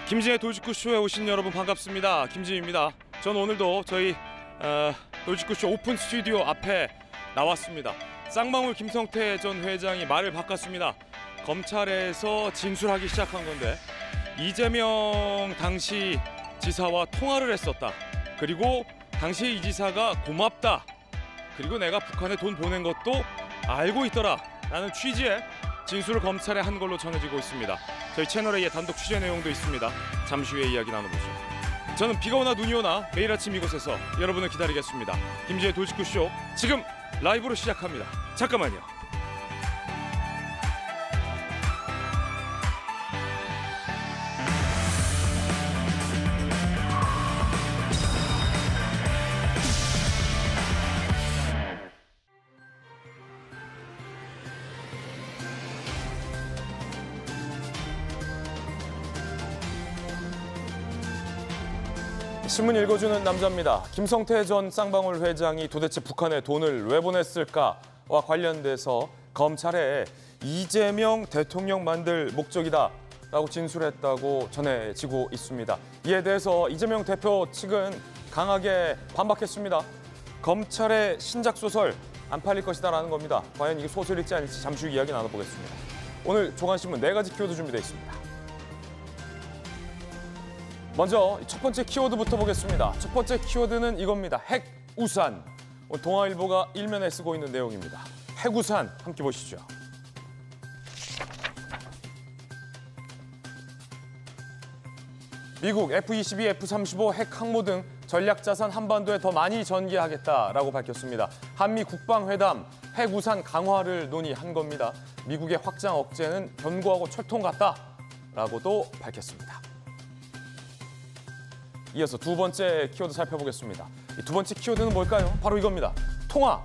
김진의 돌직구쇼에 오신 여러분 반갑습니다. 김진입니다. 전 오늘도 저희 돌직구쇼 오픈 스튜디오 앞에 나왔습니다. 쌍방울 김성태 전 회장이 말을 바꿨습니다. 검찰에서 진술하기 시작한 건데 이재명 당시 지사와 통화를 했었다. 그리고 당시 이 지사가 고맙다. 그리고 내가 북한에 돈 보낸 것도 알고 있더라. 라는 취지의 진술을 검찰에 한 걸로 전해지고 있습니다. 저희 채널A의 단독 취재 내용도 있습니다. 잠시 후에 이야기 나눠보죠. 저는 비가 오나 눈이 오나 매일 아침 이곳에서 여러분을 기다리겠습니다. 김지의 돌직구쇼 지금 라이브로 시작합니다. 잠깐만요. 신문 읽어주는 남자입니다. 김성태 전 쌍방울 회장이 도대체 북한에 돈을 왜 보냈을까와 관련돼서 검찰에 이재명 대통령 만들 목적이다라고 진술했다고 전해지고 있습니다. 이에 대해서 이재명 대표 측은 강하게 반박했습니다. 검찰의 신작 소설 안 팔릴 것이다라는 겁니다. 과연 이게 소설일지 아닐지 잠시 후 이야기 나눠보겠습니다. 오늘 조간신문 4가지 키워드 준비되어 있습니다. 먼저 첫 번째 키워드부터 보겠습니다. 첫 번째 키워드는 이겁니다. 핵우산. 동아일보가 일면에 쓰고 있는 내용입니다. 핵우산 함께 보시죠. 미국 F-22, F-35 핵 항모 등 전략자산 한반도에 더 많이 전개하겠다라고 밝혔습니다. 한미 국방회담 핵우산 강화를 논의한 겁니다. 미국의 확장 억제는 견고하고 철통 같다라고도 밝혔습니다. 이어서 두 번째 키워드 살펴보겠습니다. 이 두 번째 키워드는 뭘까요? 바로 이겁니다. 통화.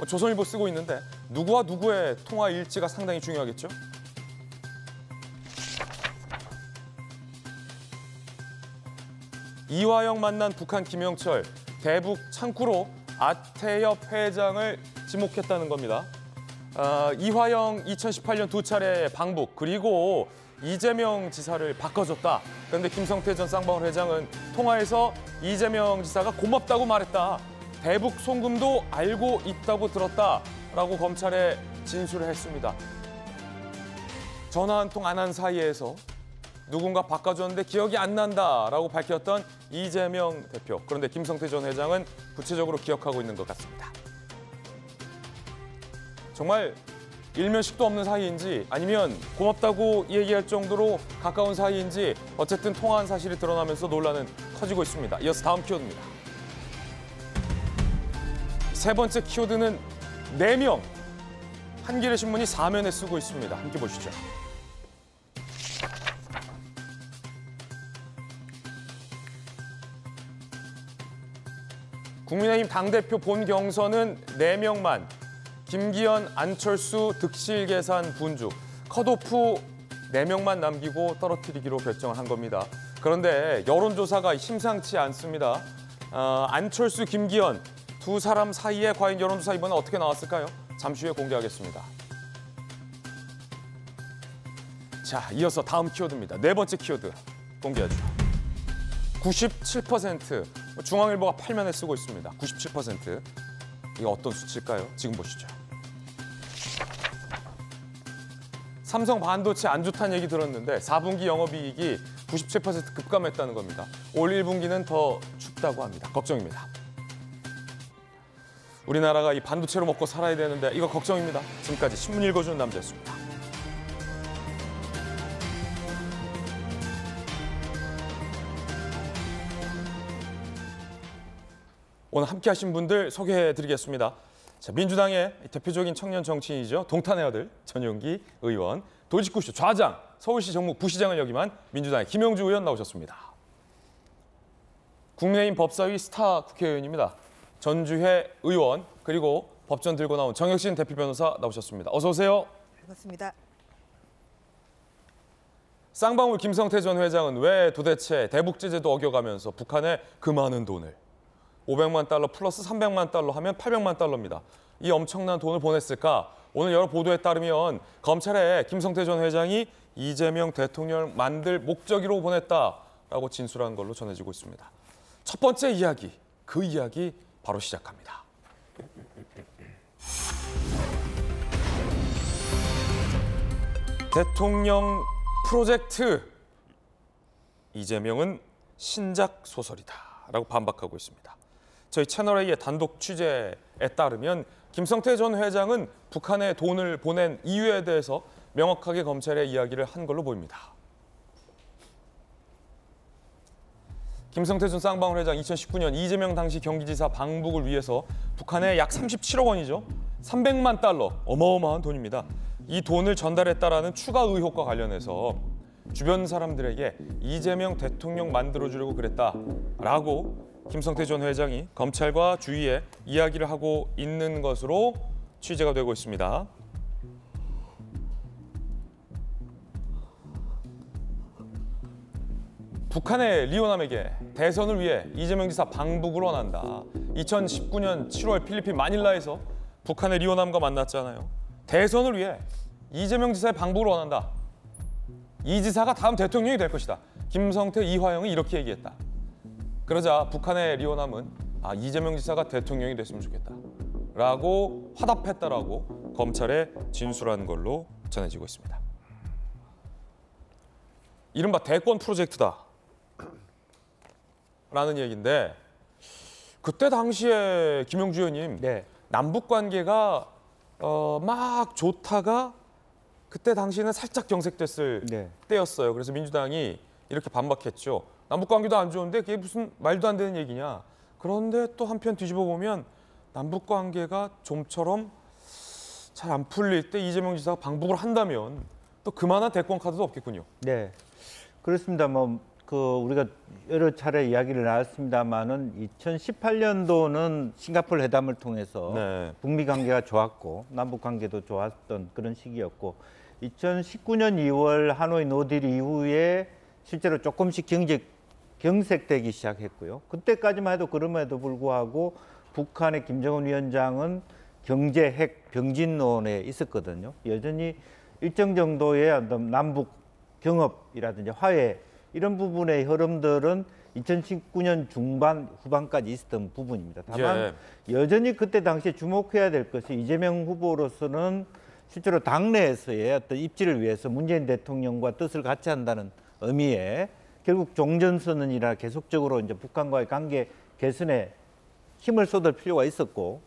조선일보 쓰고 있는데 누구와 누구의 통화 일지가 상당히 중요하겠죠? 이화영 만난 북한 김영철, 대북 창구로 아태엽 회장을 지목했다는 겁니다. 이화영 2018년 2차례 방북, 그리고 이재명 지사를 바꿔줬다. 그런데 김성태 전 쌍방울 회장은 통화에서 이재명 지사가 고맙다고 말했다. 대북 송금도 알고 있다고 들었다라고 검찰에 진술을 했습니다. 전화 한 통 안 한 사이에서 누군가 바꿔줬는데 기억이 안 난다라고 밝혔던 이재명 대표. 그런데 김성태 전 회장은 구체적으로 기억하고 있는 것 같습니다. 정말 일면식도 없는 사이인지 아니면 고맙다고 얘기할 정도로 가까운 사이인지 어쨌든 통화한 사실이 드러나면서 논란은 커지고 있습니다. 이어서 다음 키워드입니다. 세 번째 키워드는 4명. 한겨레 신문이 4면에 쓰고 있습니다. 함께 보시죠. 국민의힘 당대표 본경선은 4명만. 김기현, 안철수 득실 계산 분죽, 컷오프 4명만 남기고 떨어뜨리기로 결정을 한 겁니다. 그런데 여론조사가 심상치 않습니다. 안철수, 김기현 두 사람 사이에 과연 여론조사 이번에 어떻게 나왔을까요? 잠시 후에 공개하겠습니다. 자, 이어서 다음 키워드입니다. 네 번째 키워드 공개하죠. 97%, 중앙일보가 8면에 쓰고 있습니다. 97%. 이거 어떤 수치일까요? 지금 보시죠. 삼성 반도체 안 좋다는 얘기 들었는데 4분기 영업이익이 97% 급감했다는 겁니다. 올 1분기는 더 춥다고 합니다. 걱정입니다. 우리나라가 이 반도체로 먹고 살아야 되는데 이거 걱정입니다. 지금까지 신문 읽어주는 남자였습니다. 오늘 함께 하신 분들 소개해드리겠습니다. 자, 민주당의 대표적인 청년 정치인이죠. 동탄의 아들 전용기 의원, 돌직구쇼 좌장, 서울시 정무 부시장을 역임한 민주당의 김영주 의원 나오셨습니다. 국민의힘 법사위 스타 국회의원입니다. 전주회 의원, 그리고 법전 들고 나온 정혁신 대표 변호사 나오셨습니다. 어서 오세요. 반갑습니다. 쌍방울 김성태 전 회장은 왜 도대체 대북 제재도 어겨가면서 북한에 그 많은 돈을 500만 달러 플러스 300만 달러 하면 800만 달러입니다. 이 엄청난 돈을 보냈을까? 오늘 여러 보도에 따르면 검찰에 김성태 전 회장이 이재명 대통령 만들 목적으로 보냈다라고 진술한 걸로 전해지고 있습니다. 첫 번째 이야기, 그 이야기 바로 시작합니다. 대통령 프로젝트, 이재명은 신작 소설이다라고 반박하고 있습니다. 저희 채널A의 단독 취재에 따르면 김성태 전 회장은 북한에 돈을 보낸 이유에 대해서 명확하게 검찰에 이야기를 한 걸로 보입니다. 김성태 전 쌍방울 회장 2019년 이재명 당시 경기지사 방북을 위해서 북한에 약 37억 원이죠. 300만 달러, 어마어마한 돈입니다. 이 돈을 전달했다라는 추가 의혹과 관련해서 주변 사람들에게 이재명 대통령 만들어주려고 그랬다라고 김성태 전 회장이 검찰과 주위에 이야기를 하고 있는 것으로 취재가 되고 있습니다. 북한의 리오남에게 대선을 위해 이재명 지사 방북을 원한다. 2019년 7월 필리핀 마닐라에서 북한의 리오남과 만났잖아요. 대선을 위해 이재명 지사의 방북을 원한다. 이 지사가 다음 대통령이 될 것이다. 김성태, 이화영이 이렇게 얘기했다. 그러자 북한의 리오남은 이재명 지사가 대통령이 됐으면 좋겠다 라고 화답했다라고 검찰에 진술한 걸로 전해지고 있습니다. 이른바 대권 프로젝트다 라는 얘기인데, 그때 당시에 김영주 의원님, 남북 관계가 막 좋다가 그때 당시에는 살짝 경색됐을 때였어요. 그래서 민주당이 이렇게 반박했죠. 남북 관계도 안 좋은데 그게 무슨 말도 안 되는 얘기냐. 그런데 또 한편 뒤집어 보면 남북 관계가 좀처럼 잘 안 풀릴 때 이재명 지사가 방북을 한다면 또 그만한 대권 카드도 없겠군요. 네, 그렇습니다. 우리가 여러 차례 이야기를 나눴습니다만은 2018년도는 싱가포르 회담을 통해서 북미 관계가 좋았고 남북 관계도 좋았던 그런 시기였고, 2019년 2월 하노이 노딜 이후에 실제로 조금씩 경색되기 시작했고요. 그때까지만 해도 그럼에도 불구하고 북한의 김정은 위원장은 경제 핵 병진론에 있었거든요. 여전히 일정 정도의 어떤 남북 경협이라든지 화해 이런 부분의 흐름들은 2019년 중반 후반까지 있었던 부분입니다. 다만 여전히 그때 당시에 주목해야 될 것이 이재명 후보로서는 실제로 당내에서의 어떤 입지를 위해서 문재인 대통령과 뜻을 같이 한다는 의미에 결국 종전선언이라 계속적으로 이제 북한과의 관계 개선에 힘을 쏟을 필요가 있었고,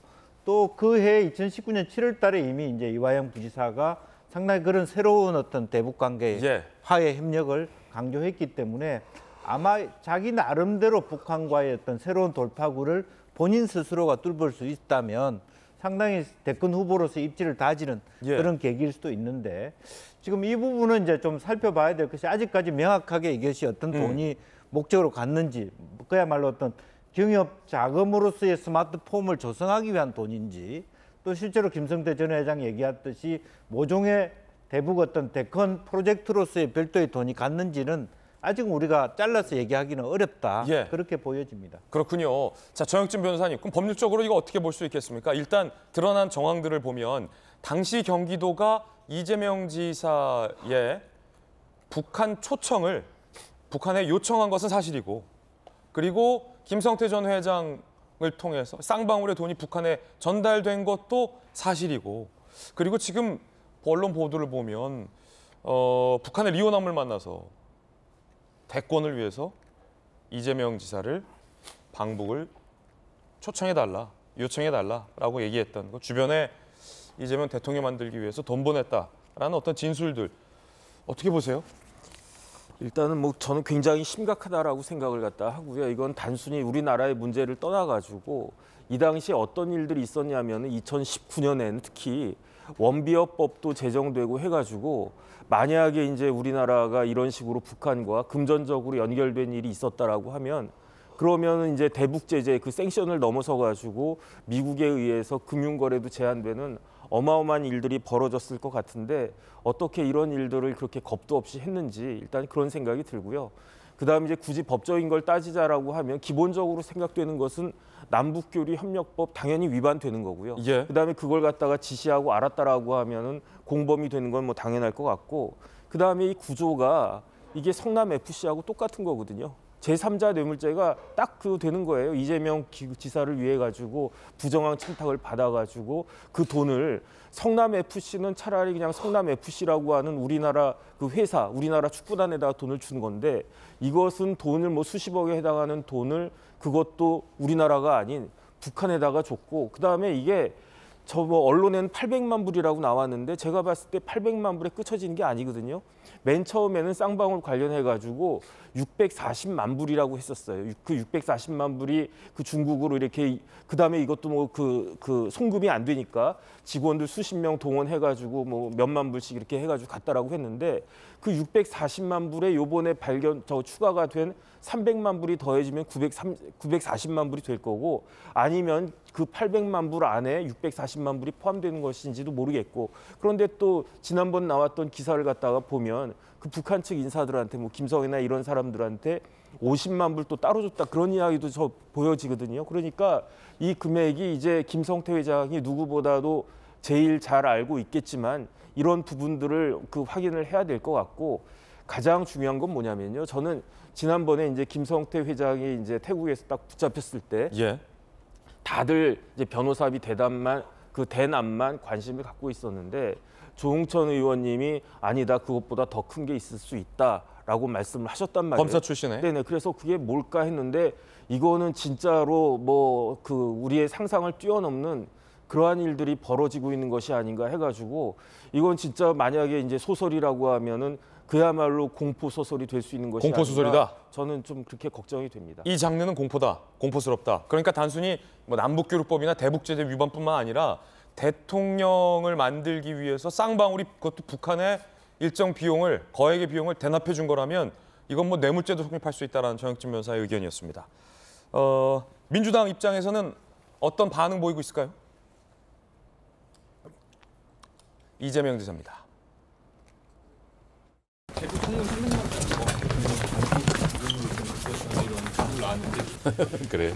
또 그 해 2019년 7월달에 이미 이제 이화영 부지사가 상당히 그런 새로운 어떤 대북 관계의 화해 협력을 강조했기 때문에 아마 자기 나름대로 북한과의 어떤 새로운 돌파구를 본인 스스로가 뚫을 수 있다면 상당히 대권 후보로서 입지를 다지는 그런 계기일 수도 있는데, 지금 이 부분은 이제 좀 살펴봐야 될 것이, 아직까지 명확하게 이것이 어떤 돈이 목적으로 갔는지, 그야말로 어떤 경협 자금으로서의 스마트폼을 조성하기 위한 돈인지, 또 실제로 김성태 전 회장이 얘기했듯이 모종의 대북 어떤 대권 프로젝트로서의 별도의 돈이 갔는지는 아직은 우리가 잘라서 얘기하기는 어렵다. 그렇게 보여집니다. 그렇군요. 자, 정혁진 변호사님, 그럼 법률적으로 이거 어떻게 볼 수 있겠습니까? 일단 드러난 정황들을 보면 당시 경기도가 이재명 지사의 북한 초청을 북한에 요청한 것은 사실이고, 그리고 김성태 전 회장을 통해서 쌍방울의 돈이 북한에 전달된 것도 사실이고, 그리고 지금 언론 보도를 보면 북한의 리오남을 만나서 대권을 위해서 이재명 지사를 방북을 초청해달라, 요청해달라라고 얘기했던 거, 주변에 이재명 대통령 만들기 위해서 돈 보냈다라는 어떤 진술들, 어떻게 보세요? 일단은 저는 굉장히 심각하다라고 생각을 갖다 하고요. 이건 단순히 우리나라의 문제를 떠나가지고 이 당시에 어떤 일들이 있었냐면 2019년에는 특히 원비어법도 제정되고 해가지고 만약에 이제 우리나라가 이런 식으로 북한과 금전적으로 연결된 일이 있었다라고 하면, 그러면 이제 대북 제재 그 생션을 넘어서 가지고 미국에 의해서 금융거래도 제한되는 어마어마한 일들이 벌어졌을 것 같은데, 어떻게 이런 일들을 그렇게 겁도 없이 했는지 일단 그런 생각이 들고요. 그다음에 이제 굳이 법적인 걸 따지자라고 하면 기본적으로 생각되는 것은 남북교류 협력법 당연히 위반되는 거고요. 예. 그다음에 그걸 갖다가 지시하고 알았다라고 하면은 공범이 되는 건 뭐 당연할 것 같고, 그다음에 이 구조가 이게 성남 FC하고 똑같은 거거든요. 제3자 뇌물죄가 딱 그 되는 거예요. 이재명 지사를 위해 가지고 부정한 청탁을 받아 가지고 그 돈을, 성남 FC는 차라리 그냥 성남 FC라고 하는 우리나라 그 회사, 우리나라 축구단에다가 돈을 준 건데, 이것은 돈을 뭐 수십억에 해당하는 돈을 그것도 우리나라가 아닌 북한에다가 줬고, 그다음에 이게 저 뭐 언론에는 800만 불이라고 나왔는데 제가 봤을 때 800만 불에 그쳐지는 게 아니거든요. 맨 처음에는 쌍방울 관련해 가지고 640만 불이라고 했었어요. 그 640만 불이 그 중국으로 이렇게, 그다음에 이것도 뭐 그 송금이 안 되니까 직원들 수십 명 동원해 가지고 뭐 몇만 불씩 이렇게 해 가지고 갔다라고 했는데, 그 640만 불에 요번에 추가가 된 300만 불이 더해지면 940만 불이 될 거고, 아니면 그 800만 불 안에 640만 불이 포함되는 것인지도 모르겠고, 그런데 또 지난번 나왔던 기사를 갖다가 보면 그 북한 측 인사들한테 뭐 김성애나 이런 사람들한테 50만 불 또 따로 줬다, 그런 이야기도 저 보여지거든요. 그러니까 이 금액이 이제 김성태 회장이 누구보다도 제일 잘 알고 있겠지만 이런 부분들을 그 확인을 해야 될 것 같고, 가장 중요한 건 뭐냐면요. 저는 지난번에 이제 김성태 회장이 이제 태국에서 딱 붙잡혔을 때 예. 다들 이제 변호사비 대남만 관심을 갖고 있었는데, 조홍천 의원님이 아니다, 그것보다 더 큰 게 있을 수 있다라고 말씀을 하셨단 말이에요. 검사 출신에. 네네. 그래서 그게 뭘까 했는데, 이거는 진짜로 뭐 그 우리의 상상을 뛰어넘는 그러한 일들이 벌어지고 있는 것이 아닌가 해가지고, 이건 진짜 만약에 이제 소설이라고 하면은 그야말로 공포 소설이 될 수 있는 것이 공포 소설이다? 아닌가, 저는 좀 그렇게 걱정이 됩니다. 이 장르는 공포다, 공포스럽다. 그러니까 단순히 뭐 남북교류법이나 대북제재 위반뿐만 아니라 대통령을 만들기 위해서 쌍방울이, 그것도 북한의 일정 비용을, 거액의 비용을 대납해 준 거라면 이건 뭐 뇌물죄도 성립할 수 있다는 정혁진 변호사의 의견이었습니다. 민주당 입장에서는 어떤 반응 보이고 있을까요? 이재명 지사입니다. 그래.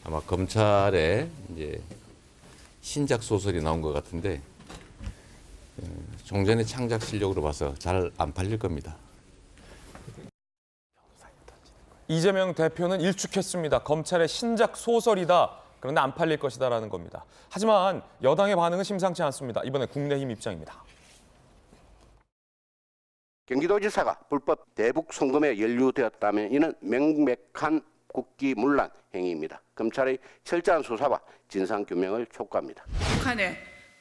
아마 검찰에 이제 신작 소설이 나온 것 같은데, 종전의 창작 실력으로 봐서 잘 안 팔릴 겁니다. 이재명 대표는 일축했습니다. 검찰의 신작 소설이다. 그런데 안 팔릴 것이다라는 겁니다. 하지만 여당의 반응은 심상치 않습니다. 이번에 국민의힘 입장입니다. 경기도지사가 불법 대북 송금에 연루되었다면 이는 명백한 국기문란 행위입니다. 검찰의 철저한 수사와 진상규명을 촉구합니다. 북한에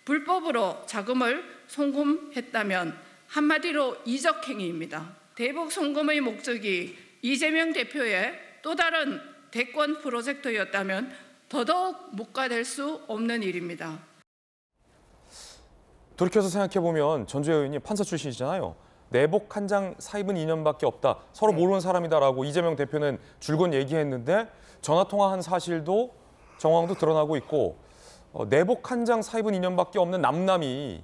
불법으로 자금을 송금했다면 한마디로 이적행위입니다. 대북 송금의 목적이 이재명 대표의 또 다른 대권 프로젝트였다면 더더욱 묵과될 수 없는 일입니다. 돌이켜서 생각해보면 전주혜 의원이 판사 출신이잖아요. 내복 한 장 사입은 2년밖에 없다. 서로 모르는 사람이다라고 이재명 대표는 줄곧 얘기했는데, 전화통화한 사실도 정황도 드러나고 있고, 내복 한 장 사입은 2년밖에 없는 남남이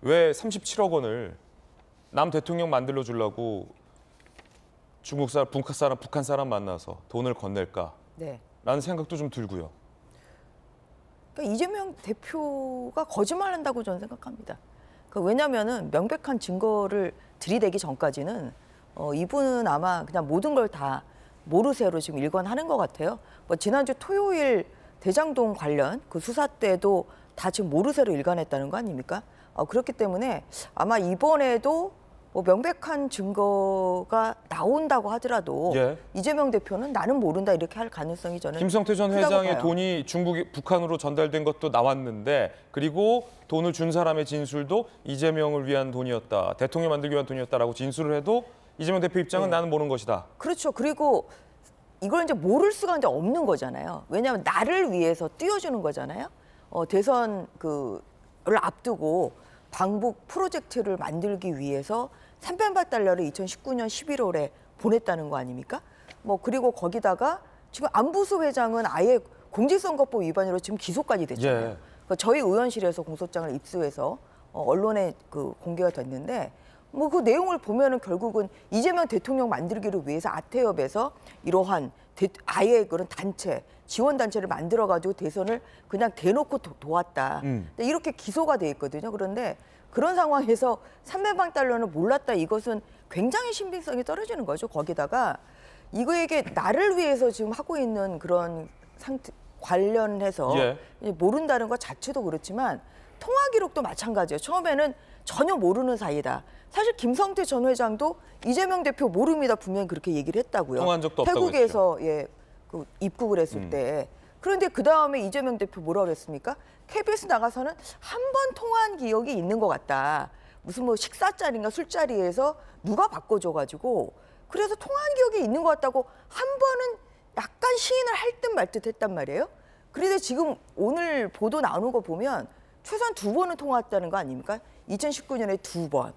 왜 37억 원을 남 대통령 만들어 주려고 중국 사람, 북한 사람 만나서 돈을 건넬까? 네. 라는 생각도 좀 들고요. 그러니까 이재명 대표가 거짓말한다고 저는 생각합니다. 그러니까 왜냐하면은 명백한 증거를 들이대기 전까지는 이분은 아마 그냥 모든 걸 다 모르쇠로 지금 일관하는 것 같아요. 뭐 지난주 토요일 대장동 관련 그 수사 때도 다 지금 모르쇠로 일관했다는 거 아닙니까? 그렇기 때문에 아마 이번에도 뭐 명백한 증거가 나온다고 하더라도 예. 이재명 대표는 나는 모른다 이렇게 할 가능성이 저는 김성태 전 크다고 회장의 봐요. 돈이 북한으로 전달된 것도 나왔는데, 그리고 돈을 준 사람의 진술도 이재명을 위한 돈이었다, 대통령 만들기 위한 돈이었다라고 진술을 해도 이재명 대표 입장은 나는 모르는 것이다. 그렇죠. 그리고 이걸 이제 모를 수가 이제 없는 거잖아요. 왜냐하면 나를 위해서 띄워주는 거잖아요. 대선 그를 앞두고 방북 프로젝트를 만들기 위해서 300만 달러를 2019년 11월에 보냈다는 거 아닙니까? 뭐 그리고 거기다가 지금 안부수 회장은 아예 공직선거법 위반으로 지금 기소까지 됐잖아요. 그러니까 저희 의원실에서 공소장을 입수해서 언론에 공개가 됐는데, 뭐 그 내용을 보면은 결국은 이재명 대통령 만들기를 위해서 아태협에서 이러한 아예 그런 단체, 지원 단체를 만들어 가지고 대선을 그냥 대놓고 도왔다. 이렇게 기소가 돼 있거든요. 그런데 그런 상황에서 300만 달러는 몰랐다. 이것은 굉장히 신빙성이 떨어지는 거죠. 거기다가 이거에게 나를 위해서 지금 하고 있는 그런 상태 관련해서 모른다는 것 자체도 그렇지만 통화 기록도 마찬가지예요. 처음에는 전혀 모르는 사이다. 사실 김성태 전 회장도 이재명 대표 모릅니다. 분명히 그렇게 얘기를 했다고요. 통화한 적도 없다고 태국에서 그 입국을 했을 때. 그런데 그 다음에 이재명 대표 뭐라 그랬습니까? KBS 나가서는 한 번 통화한 기억이 있는 것 같다. 무슨 뭐 식사 자리인가 술자리에서 누가 바꿔줘가지고 그래서 통화한 기억이 있는 것 같다고 한 번은 약간 시인을 할 듯 말 듯 했단 말이에요. 그런데 지금 오늘 보도 나오는 거 보면 최소한 2번은 통화했다는 거 아닙니까? 2019년에 2번.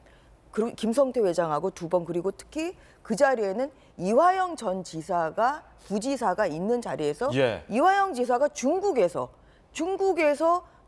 그리고 김성태 회장하고 2번. 그리고 특히 그 자리에는 이화영 전 지사가 부지사가 있는 자리에서 이화영 지사가 중국에서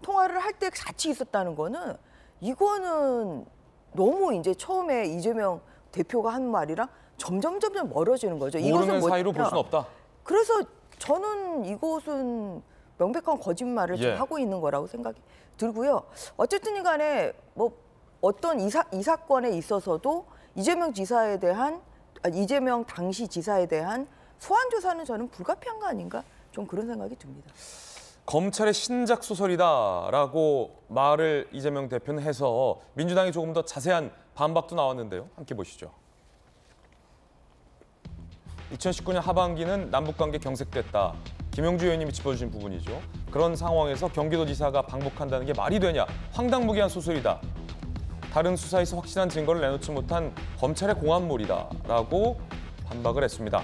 통화를 할 때 같이 있었다는 거는 이거는 너무 이제 처음에 이재명 대표가 한 말이랑 점점 멀어지는 거죠. 모르는 사이로 볼 수는 없다. 그래서 저는 이것은 명백한 거짓말을 지금 하고 있는 거라고 생각이 들고요. 어쨌든 간에 뭐 어떤 이 사건에 있어서도 이재명 당시 지사에 대한 소환 조사는 저는 불가피한 거 아닌가? 좀 그런 생각이 듭니다. 검찰의 신작 소설이다라고 말을 이재명 대표는 해서 민주당이 조금 더 자세한 반박도 나왔는데요. 함께 보시죠. 2019년 하반기는 남북관계 경색됐다. 김영주 의원님이 짚어주신 부분이죠. 그런 상황에서 경기도지사가 방북한다는 게 말이 되냐. 황당무계한 소설이다. 다른 수사에서 확실한 증거를 내놓지 못한 검찰의 공안몰이다라고 반박을 했습니다.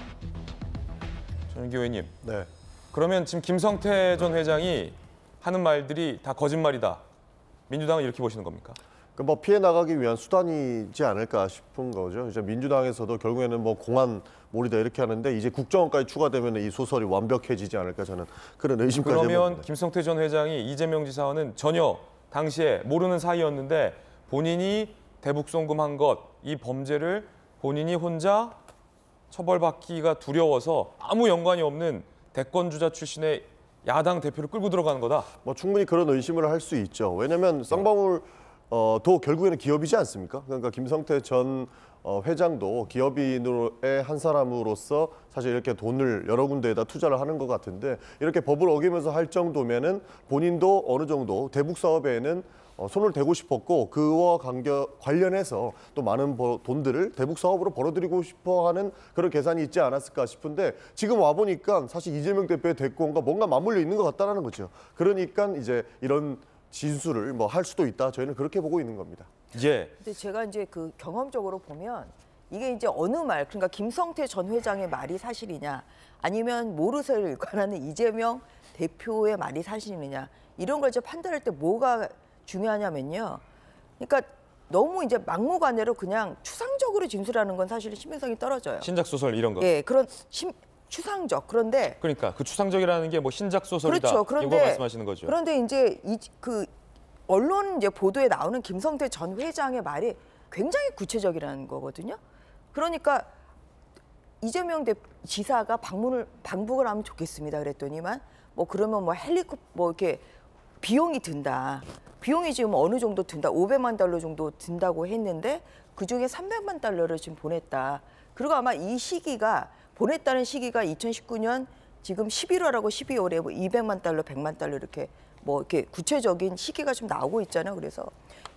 전윤기 의원님. 네. 그러면 지금 김성태 전 회장이 하는 말들이 다 거짓말이다. 민주당은 이렇게 보시는 겁니까? 뭐 피해 나가기 위한 수단이지 않을까 싶은 거죠. 이제 민주당에서도 결국에는 뭐 공안몰이다 이렇게 하는데 이제 국정원까지 추가되면 이 소설이 완벽해지지 않을까 저는 그런 의심까지 그러면 해봅니다. 김성태 전 회장이 이재명 지사와는 전혀 당시에 모르는 사이였는데 본인이 대북 송금한 것, 이 범죄를 본인이 혼자 처벌받기가 두려워서 아무 연관이 없는 대권주자 출신의 야당 대표를 끌고 들어가는 거다. 뭐 충분히 그런 의심을 할 수 있죠. 왜냐하면 쌍방울 도 결국에는 기업이지 않습니까? 그러니까 김성태 전 회장도 기업인의 한 사람으로서 사실 이렇게 돈을 여러 군데에다 투자를 하는 것 같은데 이렇게 법을 어기면서 할 정도면은 본인도 어느 정도 대북 사업에는 손을 대고 싶었고 그와 관련해서 또 많은 돈들을 대북 사업으로 벌어들이고 싶어하는 그런 계산이 있지 않았을까 싶은데 지금 와 보니까 사실 이재명 대표의 대권과 뭔가 맞물려 있는 것 같다라는 거죠. 그러니까 이제 이런 진술을 뭐 할 수도 있다. 저희는 그렇게 보고 있는 겁니다. 근데 제가 이제 그 경험적으로 보면 이게 이제 어느 말, 그러니까 김성태 전 회장의 말이 사실이냐, 아니면 모르쇠를 일관하는 이재명 대표의 말이 사실이냐, 이런 걸 이제 판단할 때 뭐가 중요하냐면요. 그러니까 너무 이제 막무가내로 그냥 추상적으로 진술하는 건 사실 신빙성이 떨어져요. 신작 소설 이런 거. 그런 추상적. 그런데 그러니까 그 추상적이라는 게 뭐 신작 소설이다. 그렇죠. 그런데 이거 말씀하시는 거죠. 그런데 이제 그 언론 이제 보도에 나오는 김성태 전 회장의 말이 굉장히 구체적이라는 거거든요. 그러니까 이재명 지사가 방북을 하면 좋겠습니다. 그랬더니만 뭐 그러면 뭐 뭐 이렇게 비용이 든다. 비용이 지금 어느 정도 든다. 500만 달러 정도 든다고 했는데 그중에 300만 달러를 지금 보냈다. 그리고 아마 이 시기가 보냈다는 시기가 2019년 지금 11월하고 12월에 뭐 200만 달러, 100만 달러 이렇게 뭐 이렇게 구체적인 시기가 좀 나오고 있잖아요. 그래서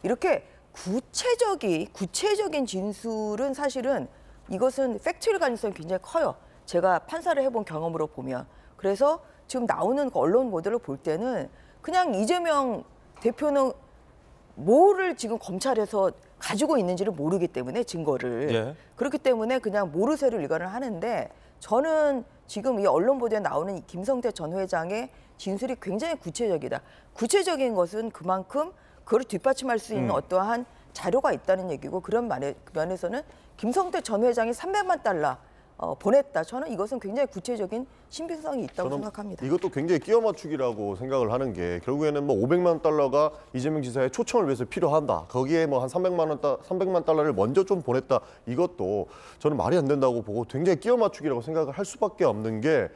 이렇게 구체적인 진술은 사실은 이것은 팩트일 가능성이 굉장히 커요. 제가 판사를 해본 경험으로 보면. 그래서 지금 나오는 언론 보도를 볼 때는 그냥 이재명 대표는 뭐를 지금 검찰에서 가지고 있는지를 모르기 때문에 증거를. 그렇기 때문에 그냥 모르쇠를 일관을 하는데 저는 지금 이 언론 보도에 나오는 이 김성태 전 회장의 진술이 굉장히 구체적이다. 구체적인 것은 그만큼 그걸 뒷받침할 수 있는 어떠한 자료가 있다는 얘기고 그런 면에서는 김성태 전 회장이 300만 달러 보냈다. 저는 이것은 굉장히 구체적인 신빙성이 있다고 생각합니다. 이것도 굉장히 끼워 맞추기라고 생각을 하는 게 결국에는 뭐 500만 달러가 이재명 지사의 초청을 위해서 필요한다. 거기에 뭐 한 300만 달러를 먼저 좀 보냈다. 이것도 저는 말이 안 된다고 보고 굉장히 끼워 맞추기라고 생각을 할 수밖에 없는 게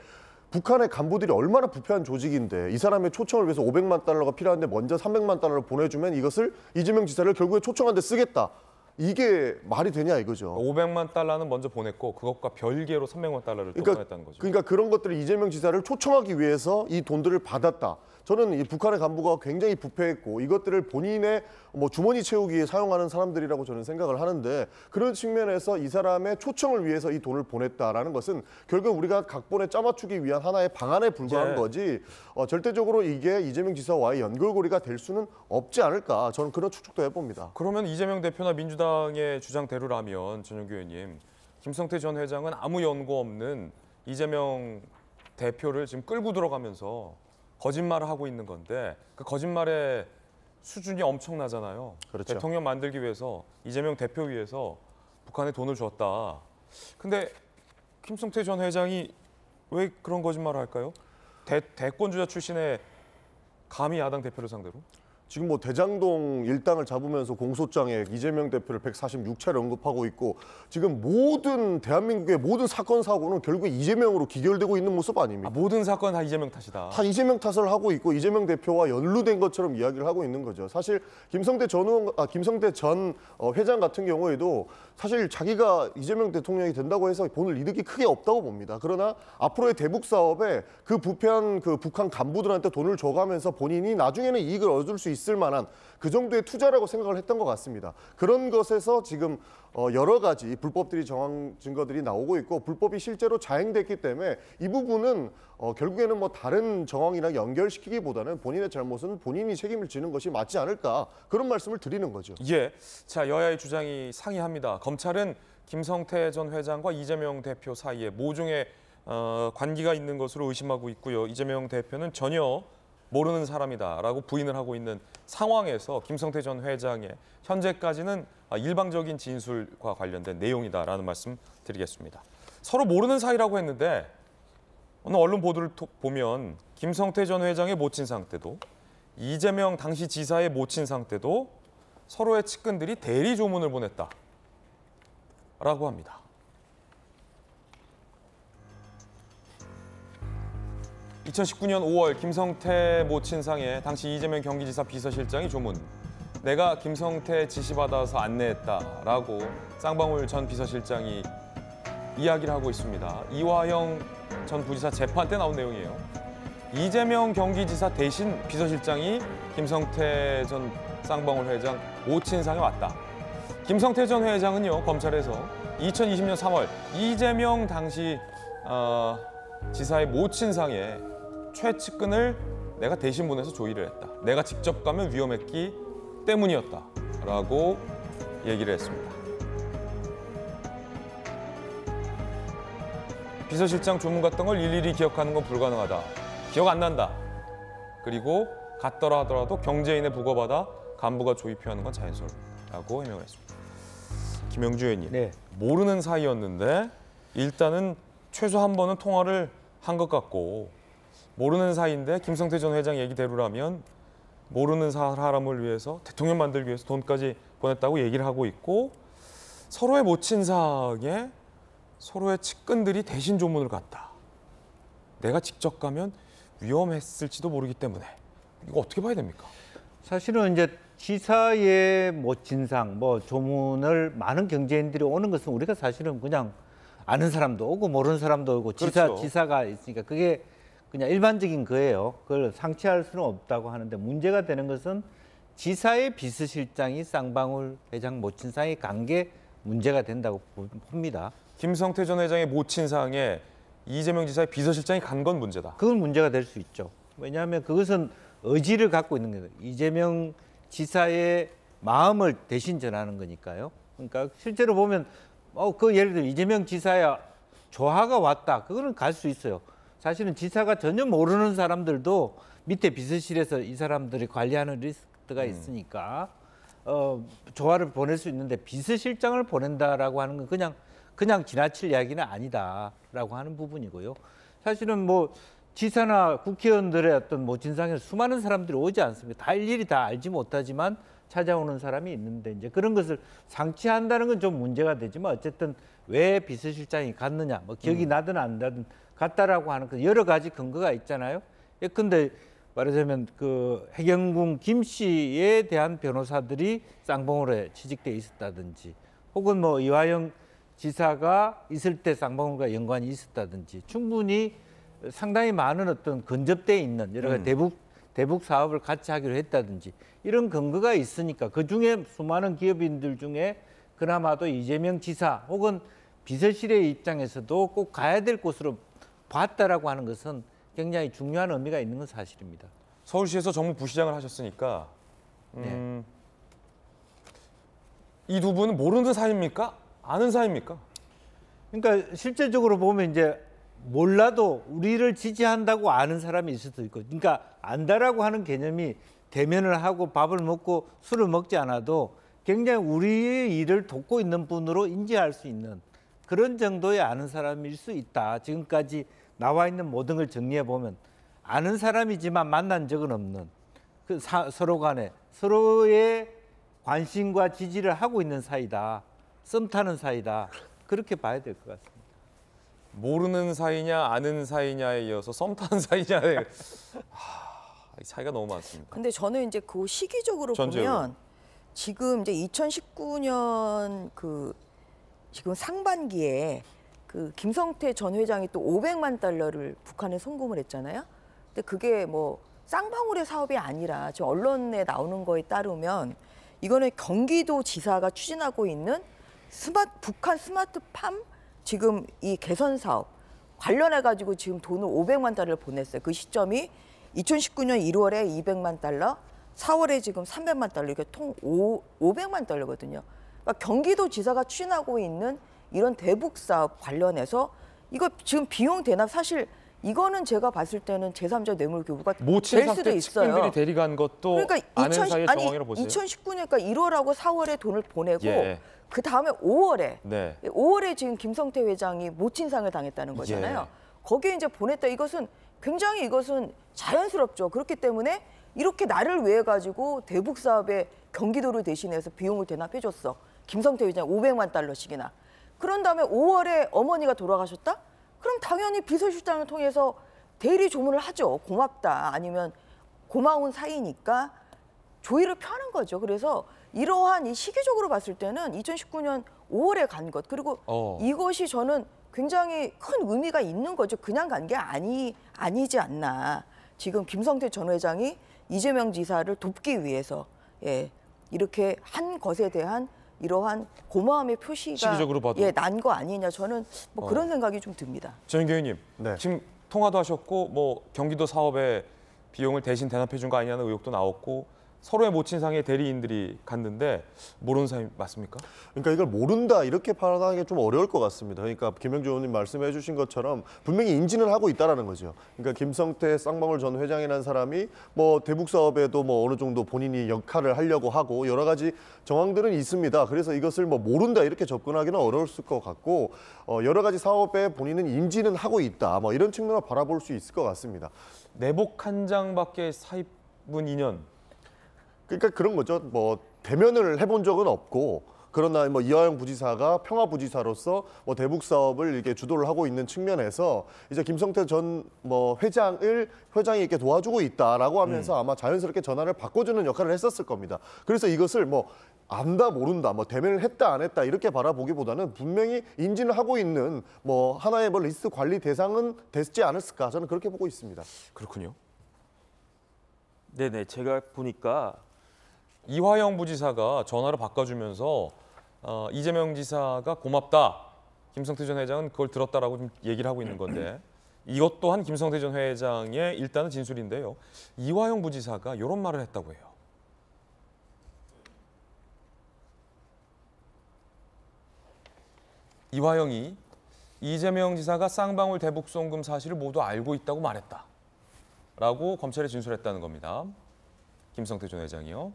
북한의 간부들이 얼마나 부패한 조직인데 이 사람의 초청을 위해서 500만 달러가 필요한데 먼저 300만 달러를 보내주면 이것을 이재명 지사를 결국에 초청한 데 쓰겠다. 이게 말이 되냐 이거죠. 500만 달러는 먼저 보냈고 그것과 별개로 300만 달러를 또 보냈다는 거죠. 그러니까 그런 것들을 이재명 지사를 초청하기 위해서 이 돈들을 받았다. 저는 이 북한의 간부가 굉장히 부패했고 이것들을 본인의 뭐 주머니 채우기에 사용하는 사람들이라고 저는 생각을 하는데 그런 측면에서 이 사람의 초청을 위해서 이 돈을 보냈다라는 것은 결국 우리가 각본에 짜맞추기 위한 하나의 방안에 불과한 거지 절대적으로 이게 이재명 지사와의 연결고리가 될 수는 없지 않을까 저는 그런 추측도 해봅니다. 그러면 이재명 대표나 민주당의 주장대로라면 전용기 의원님, 김성태 전 회장은 아무 연고 없는 이재명 대표를 지금 끌고 들어가면서 거짓말을 하고 있는 건데 그 거짓말의 수준이 엄청나잖아요. 그렇죠. 대통령 만들기 위해서 이재명 대표 위해서 북한에 돈을 줬다. 근데 김성태 전 회장이 왜 그런 거짓말을 할까요? 대권주자 출신의 감히 야당 대표를 상대로? 지금 뭐 대장동 일당을 잡으면서 공소장에 이재명 대표를 146차례 언급하고 있고 지금 모든 대한민국의 모든 사건 사고는 결국에 이재명으로 기결되고 있는 모습 아닙니까? 모든 사건 다 이재명 탓이다. 다 이재명 탓을 하고 있고 이재명 대표와 연루된 것처럼 이야기를 하고 있는 거죠. 사실 김성태 전 회장 같은 경우에도 사실 자기가 이재명 대통령이 된다고 해서 보는 이득이 크게 없다고 봅니다. 그러나 앞으로의 대북 사업에 그 부패한 그 북한 간부들한테 돈을 줘가면서 본인이 나중에는 이익을 얻을 수 있을 만한 그 정도의 투자라고 생각을 했던 것 같습니다. 그런 것에서 지금 여러 가지 불법들이 정황 증거들이 나오고 있고 불법이 실제로 자행됐기 때문에 이 부분은 결국에는 뭐 다른 정황이랑 연결시키기보다는 본인의 잘못은 본인이 책임을 지는 것이 맞지 않을까 그런 말씀을 드리는 거죠. 예, 자 여야의 주장이 상이합니다. 검찰은 김성태 전 회장과 이재명 대표 사이에 모종의 관계가 있는 것으로 의심하고 있고요. 이재명 대표는 전혀 모르는 사람이다라고 부인을 하고 있는 상황에서 김성태 전 회장의 현재까지는 일방적인 진술과 관련된 내용이다라는 말씀 드리겠습니다. 서로 모르는 사이라고 했는데 오늘 언론 보도를 보면 김성태 전 회장의 모친상 때도 이재명 당시 지사의 모친상 때도 서로의 측근들이 대리 조문을 보냈다라고 합니다. 2019년 5월 김성태 모친상에 당시 이재명 경기지사 비서실장이 조문. 내가 김성태 지시받아서 안내했다라고 쌍방울 전 비서실장이 이야기를 하고 있습니다. 이화영 전 부지사 재판 때 나온 내용이에요. 이재명 경기지사 대신 비서실장이 김성태 전 쌍방울 회장 모친상에 왔다. 김성태 전 회장은요, 검찰에서 2020년 3월 이재명 당시 지사의 모친상에 최측근을 내가 대신 보내서 조의를 했다. 내가 직접 가면 위험했기 때문이었다라고 얘기를 했습니다. 비서실장 조문 갔던 걸 일일이 기억하는 건 불가능하다. 기억 안 난다. 그리고 갔더라 하더라도 경제인에 부거받아 간부가 조의표하는 건 자연스럽다고 해명을 했습니다. 김영주 의원님, 네. 모르는 사이였는데 일단은 최소 한 번은 통화를 한 것 같고 모르는 사이인데 김성태 전 회장 얘기대로라면 모르는 사람을 위해서 대통령 만들기 위해서 돈까지 보냈다고 얘기를 하고 있고 서로의 모친상에 서로의 측근들이 대신 조문을 갔다. 내가 직접 가면 위험했을지도 모르기 때문에 이거 어떻게 봐야 됩니까? 사실은 이제 지사의 모친상, 조문을 많은 경제인들이 오는 것은 우리가 사실은 그냥 아는 사람도 오고 모르는 사람도 오고 그렇죠. 지사가 있으니까 그게 그냥 일반적인 거예요. 그걸 상치할 수는 없다고 하는데 문제가 되는 것은 지사의 비서실장이 쌍방울 회장 모친상에 간 게 문제가 된다고 봅니다. 김성태 전 회장의 모친상에 이재명 지사의 비서실장이 간 건 문제다. 그건 문제가 될 수 있죠. 왜냐하면 그것은 의지를 갖고 있는 거예요. 이재명 지사의 마음을 대신 전하는 거니까요. 그러니까 실제로 보면 그 예를 들어 이재명 지사야 조화가 왔다. 그거는 갈 수 있어요. 사실은 지사가 전혀 모르는 사람들도 밑에 비서실에서 이 사람들이 관리하는 리스크가 있으니까 조화를 보낼 수 있는데 비서실장을 보낸다라고 하는 건 그냥 그냥 지나칠 이야기는 아니다라고 하는 부분이고요. 사실은 뭐 지사나 국회의원들의 어떤 뭐 진상에 수많은 사람들이 오지 않습니까? 다 일일이 다 알지 못하지만 찾아오는 사람이 있는데 이제 그런 것을 상치한다는 건 좀 문제가 되지만 어쨌든 왜 비서실장이 갔느냐, 뭐 기억이 나든 안 나든 갔다라고 하는 그 여러 가지 근거가 있잖아요. 예컨대 말하자면 그 해경궁 김 씨에 대한 변호사들이 쌍방울에 취직돼 있었다든지, 혹은 뭐 이화영 지사가 있을 때 쌍방울과 연관이 있었다든지, 충분히 상당히 많은 어떤 근접돼 있는 여러 가지 대북 사업을 같이 하기로 했다든지 이런 근거가 있으니까 그 중에 수많은 기업인들 중에 그나마도 이재명 지사 혹은 비서실의 입장에서도 꼭 가야 될 곳으로 봤다라고 하는 것은 굉장히 중요한 의미가 있는 건 사실입니다. 서울시에서 정무 부시장을 하셨으니까 이 두 분은 모르는 사이입니까? 아는 사이입니까? 그러니까 실제적으로 보면 이제 몰라도 우리를 지지한다고 아는 사람이 있을 수도 있고, 그러니까 안다라고 하는 개념이 대면을 하고 밥을 먹고 술을 먹지 않아도 굉장히 우리의 일을 돕고 있는 분으로 인지할 수 있는 그런 정도의 아는 사람일 수 있다. 지금까지 나와 있는 모든 걸 정리해 보면 아는 사람이지만 만난 적은 없는 그 서로 간에 서로의 관심과 지지를 하고 있는 사이다. 썸 타는 사이다. 그렇게 봐야 될 것 같습니다. 모르는 사이냐 아는 사이냐에 이어서 썸 타는 사이냐에 차이가 너무 많습니다. 근데 저는 이제 그 시기적으로 전제요. 보면 지금 이제 2019년 그 지금 상반기에 그 김성태 전 회장이 또 500만 달러를 북한에 송금을 했잖아요. 근데 그게 뭐 쌍방울의 사업이 아니라 지금 언론에 나오는 거에 따르면 이거는 경기도 지사가 추진하고 있는 북한 스마트팜 지금 이 개선 사업 관련해 가지고 지금 돈을 500만 달러를 보냈어요. 그 시점이 2019년 1월에 200만 달러, 4월에 지금 300만 달러, 이게 통 500만 달러거든요. 그러니까 경기도 지사가 추진하고 있는 이런 대북 사업 관련해서 이거 지금 비용 대납 사실 이거는 제가 봤을 때는 제3자 뇌물 교부가 될 모친상 수도 때 있어요. 측근들이 대리간 것도 그러니까 아는 사이의 정황이라고 보세요. 2019년 그러니까 1월하고 4월에 돈을 보내고 예. 그 다음에 5월에 네. 5월에 지금 김성태 회장이 모친상을 당했다는 거잖아요. 예. 거기에 이제 보냈다. 이것은 굉장히 이것은 자연스럽죠. 그렇기 때문에 이렇게 나를 위해 가지고 대북 사업에 경기도를 대신해서 비용을 대납해줬어. 김성태 회장 500만 달러씩이나. 그런 다음에 5월에 어머니가 돌아가셨다? 그럼 당연히 비서실장을 통해서 대리 조문을 하죠. 고맙다. 아니면 고마운 사이니까 조의를 펴는 거죠. 그래서 이러한 이 시기적으로 봤을 때는 2019년 5월에 간 것. 그리고 이것이 저는 굉장히 큰 의미가 있는 거죠. 그냥 간 게 아니지 않나. 지금 김성태 전 회장이 이재명 지사를 돕기 위해서 이렇게 한 것에 대한 이러한 고마움의 표시가 시기적으로 봐도. 난 거 아니냐. 저는 뭐 그런 생각이 좀 듭니다. 전인교 의원님, 네. 지금 통화도 하셨고 뭐 경기도 사업에 비용을 대신 대납해 준 거 아니냐는 의혹도 나왔고 서로의 모친상의 대리인들이 갔는데 모르는 사이 맞습니까? 그러니까 이걸 모른다 이렇게 판단하기 좀 어려울 것 같습니다. 그러니까 김영주 의원님 말씀해 주신 것처럼 분명히 인지는 하고 있다라는 거죠. 그러니까 김성태 쌍방울 전 회장이라는 사람이 뭐 대북 사업에도 뭐 어느 정도 본인이 역할을 하려고 하고 여러 가지 정황들은 있습니다. 그래서 이것을 뭐 모른다 이렇게 접근하기는 어려울 것 같고 여러 가지 사업에 본인은 인지는 하고 있다. 뭐 이런 측면을 바라볼 수 있을 것 같습니다. 내복 한 장밖에 사입은 인연. 그러니까 그런 거죠. 뭐 대면을 해본 적은 없고 그러나 뭐 이화영 부지사가 평화부지사로서 뭐 대북 사업을 이렇게 주도를 하고 있는 측면에서 이제 김성태 전 뭐 회장이 이렇게 도와주고 있다라고 하면서 아마 자연스럽게 전화를 바꿔주는 역할을 했었을 겁니다. 그래서 이것을 뭐 안다 모른다 뭐 대면을 했다 안 했다 이렇게 바라보기보다는 분명히 인지는 하고 있는 뭐 하나의 뭐 리스트 관리 대상은 됐지 않았을까 저는 그렇게 보고 있습니다. 그렇군요. 네네, 제가 보니까 이화영 부지사가 전화를 바꿔주면서 이재명 지사가 고맙다. 김성태 전 회장은 그걸 들었다라고 좀 얘기를 하고 있는 건데 이것 또한 김성태 전 회장의 일단은 진술인데요. 이화영 부지사가 이런 말을 했다고 해요. 이화영이 이재명 지사가 쌍방울 대북 송금 사실을 모두 알고 있다고 말했다. 라고 검찰에 진술했다는 겁니다. 김성태 전 회장이요.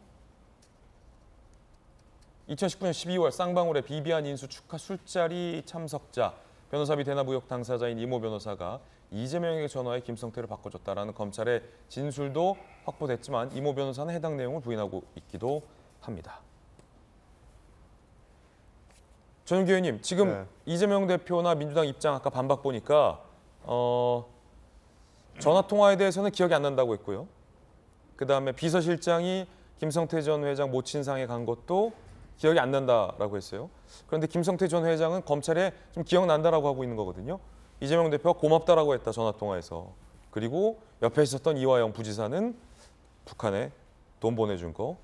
2019년 12월 쌍방울의 비비안 인수 축하 술자리 참석자 변호사비 대납 의혹 당사자인 이모 변호사가 이재명에게 전화해 김성태를 바꿔줬다라는 검찰의 진술도 확보됐지만 이모 변호사는 해당 내용을 부인하고 있기도 합니다. 전윤기 의원님, 지금 네. 이재명 대표나 민주당 입장 아까 반박 보니까 전화 통화에 대해서는 기억이 안 난다고 했고요. 그다음에 비서실장이 김성태 전 회장 모친상에 간 것도 기억이 안 난다라고 했어요. 그런데 김성태 전 회장은 검찰에 좀 기억난다라고 하고 있는 거거든요. 이재명 대표가 고맙다라고 했다, 전화 통화에서. 그리고 옆에 있었던 이화영 부지사는 북한에 돈 보내준 거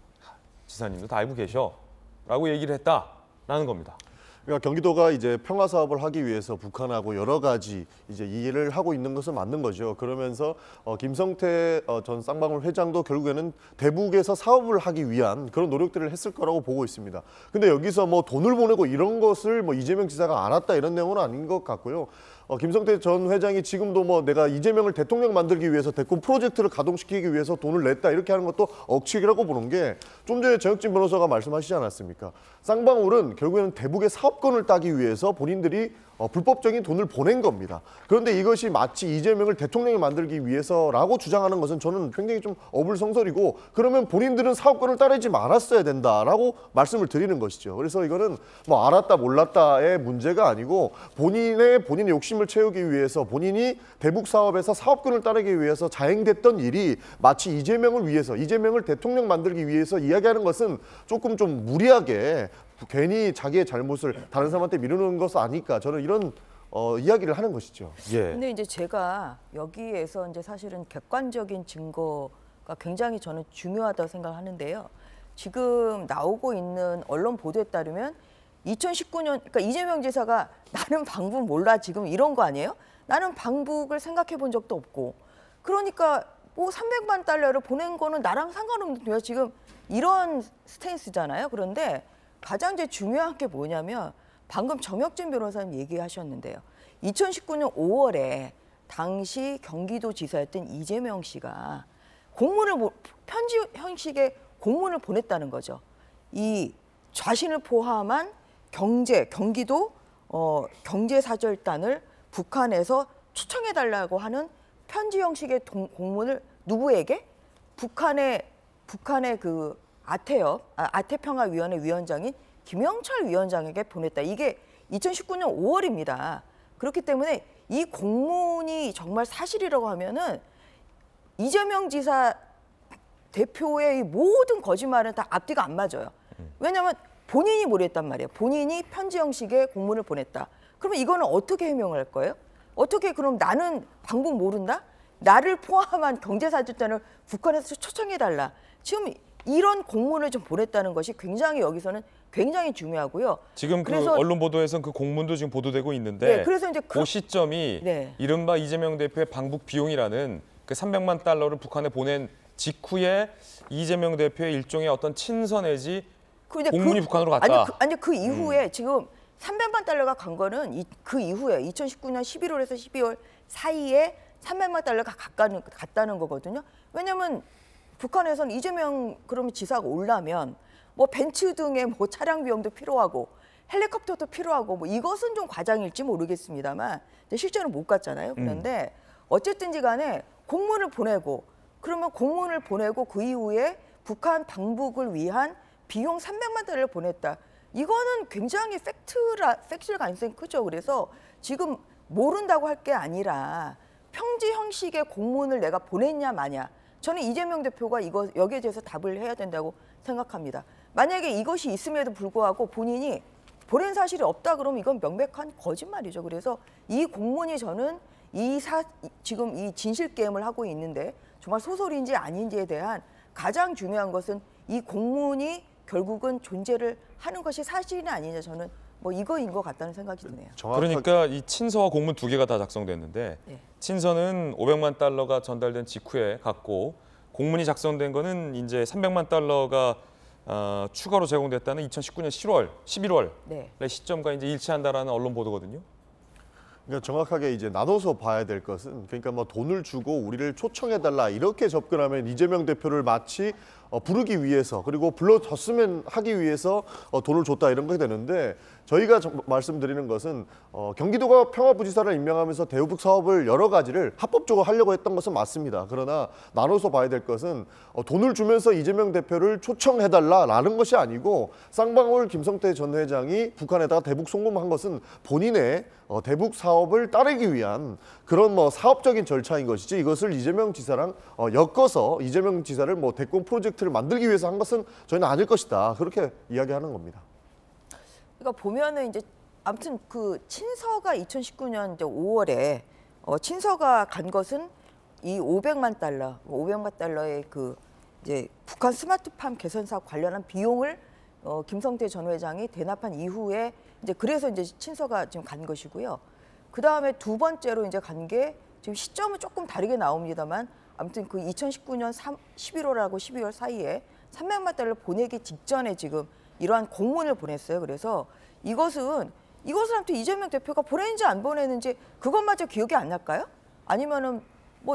지사님도 다 알고 계셔라고 얘기를 했다라는 겁니다. 그러니까 경기도가 이제 평화 사업을 하기 위해서 북한하고 여러 가지 이제 일을 하고 있는 것은 맞는 거죠. 그러면서 김성태 전 쌍방울 회장도 결국에는 대북에서 사업을 하기 위한 그런 노력들을 했을 거라고 보고 있습니다. 근데 여기서 뭐 돈을 보내고 이런 것을 뭐 이재명 지사가 알았다 이런 내용은 아닌 것 같고요. 김성태 전 회장이 지금도 뭐 내가 이재명을 대통령 만들기 위해서 대권 프로젝트를 가동시키기 위해서 돈을 냈다 이렇게 하는 것도 억측이라고 보는 게 좀 전에 정혁진 변호사가 말씀하시지 않았습니까? 쌍방울은 결국에는 대북의 사업권을 따기 위해서 본인들이 불법적인 돈을 보낸 겁니다. 그런데 이것이 마치 이재명을 대통령이 만들기 위해서라고 주장하는 것은 저는 굉장히 좀 어불성설이고 그러면 본인들은 사업권을 따르지 말았어야 된다라고 말씀을 드리는 것이죠. 그래서 이거는 뭐 알았다 몰랐다의 문제가 아니고 본인의 욕심을 채우기 위해서 본인이 대북 사업에서 사업권을 따르기 위해서 자행됐던 일이 마치 이재명을 위해서 이재명을 대통령 만들기 위해서 이야기하는 것은 조금 좀 무리하게 괜히 자기의 잘못을 다른 사람한테 미루는 것은 아닐까 저는 이런 이야기를 하는 것이죠. 예. 근데 이제 제가 여기에서 이제 사실은 객관적인 증거가 굉장히 저는 중요하다고 생각하는데요. 지금 나오고 있는 언론 보도에 따르면 2019년 그러니까 이재명 지사가 나는 방북 몰라 지금 이런 거 아니에요? 나는 방북을 생각해 본 적도 없고 그러니까 뭐 300만 달러를 보낸 거는 나랑 상관없는 지금 이런 스탠스잖아요. 그런데 가장 이제 중요한 게 뭐냐면 방금 정혁진 변호사님 얘기하셨는데요. 2019년 5월에 당시 경기도지사였던 이재명 씨가 편지 형식의 공문을 보냈다는 거죠. 이 자신을 포함한 경기도 경제사절단을 북한에서 초청해달라고 하는 편지 형식의 공문을 누구에게? 북한의 그 아태평화위원회 위원장인 김영철 위원장에게 보냈다. 이게 2019년 5월입니다. 그렇기 때문에 이 공문이 정말 사실이라고 하면은 이재명 지사 대표의 이 모든 거짓말은 다 앞뒤가 안 맞아요. 왜냐하면 본인이 보냈단 말이에요. 본인이 편지 형식의 공문을 보냈다. 그러면 이거는 어떻게 해명을 할 거예요? 어떻게 그럼 나는 방북 모른다? 나를 포함한 경제사절단을 북한에서 초청해달라. 지금 이런 공문을 좀 보냈다는 것이 굉장히 여기서는 굉장히 중요하고요. 지금 그래서, 그 언론 보도에서는 그 공문도 지금 보도되고 있는데 네, 그래서 이제 그 시점이 네. 이른바 이재명 대표의 방북 비용이라는 그 300만 달러를 북한에 보낸 직후에 이재명 대표의 일종의 어떤 친서 내지 공문이 북한으로 갔다. 아니 그 이후에 지금 300만 달러가 간 거는 그 이후에 2019년 11월에서 12월 사이에 300만 달러가 갔다는 거거든요. 왜냐하면 북한에서는 이재명 그러면 지사가 오려면 뭐 벤츠 등의 뭐 차량 비용도 필요하고 헬리콥터도 필요하고 뭐 이것은 좀 과장일지 모르겠습니다만 실제로 못 갔잖아요. 그런데 어쨌든지 간에 공문을 보내고 그러면 공문을 보내고 그 이후에 북한 방북을 위한 비용 300만 달러를 보냈다. 이거는 굉장히 팩트일 가능성이 크죠. 그래서 지금 모른다고 할 게 아니라 편지 형식의 공문을 내가 보냈냐 마냐. 저는 이재명 대표가 여기에 대해서 답을 해야 된다고 생각합니다. 만약에 이것이 있음에도 불구하고 본인이 보낸 사실이 없다 그러면 이건 명백한 거짓말이죠. 그래서 이 공문이 저는 지금 이 진실 게임을 하고 있는데 정말 소설인지 아닌지에 대한 가장 중요한 것은 이 공문이 결국은 존재를 하는 것이 사실이 아니냐 저는 뭐 이거인 것 같다는 생각이 드네요. 그러니까 이 친서와 공문 두 개가 다 작성됐는데 네. 친서는 500만 달러가 전달된 직후에 갔고 공문이 작성된 거는 이제 300만 달러가 추가로 제공됐다는 2019년 11월 네. 시점과 이제 일치한다라는 언론 보도거든요. 그러니까 정확하게 이제 나눠서 봐야 될 것은 그러니까 뭐 돈을 주고 우리를 초청해달라 이렇게 접근하면 이재명 대표를 마치 부르기 위해서 그리고 불러줬으면 하기 위해서 돈을 줬다 이런 게 되는데 저희가 말씀드리는 것은 경기도가 평화부지사를 임명하면서 대북 사업을 여러 가지를 합법적으로 하려고 했던 것은 맞습니다. 그러나 나눠서 봐야 될 것은 돈을 주면서 이재명 대표를 초청해달라라는 것이 아니고 쌍방울 김성태 전 회장이 북한에다가 대북 송금한 것은 본인의 대북 사업을 따르기 위한 그런 사업적인 절차인 것이지 이것을 이재명 지사랑 엮어서 이재명 지사를 대권 프로젝트를 만들기 위해서 한 것은 저희는 아닐 것이다. 그렇게 이야기하는 겁니다. 그러니까 보면은 이제 아무튼 그 친서가 2019년 이제 5월에 친서가 간 것은 이 500만 달러의 그 이제 북한 스마트팜 개선 사업 관련한 비용을 김성태 전 회장이 대납한 이후에 이제 그래서 이제 친서가 지금 간 것이고요. 그 다음에 두 번째로 이제 간 게 지금 시점은 조금 다르게 나옵니다만 아무튼 그 2019년 11월하고 12월 사이에 300만 달러 보내기 직전에 지금 이러한 공문을 보냈어요. 그래서 이것은 아무튼 이재명 대표가 보냈는지 안 보냈는지 그것마저 기억이 안 날까요? 아니면은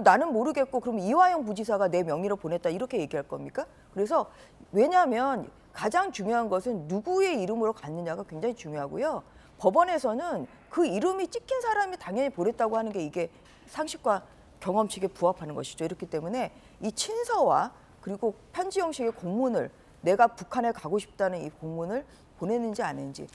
나는 모르겠고 그럼 이화영 부지사가 내 명의로 보냈다 이렇게 얘기할 겁니까? 그래서 왜냐하면 가장 중요한 것은 누구의 이름으로 갔느냐가 굉장히 중요하고요. 법원에서는 그 이름이 찍힌 사람이 당연히 보냈다고 하는 게 이게 상식과 경험칙에 부합하는 것이죠. 이렇기 때문에 이 친서와 그리고 편지 형식의 공문을 내가 북한에 가고 싶다는 이 공문을 보냈는지 안 했는지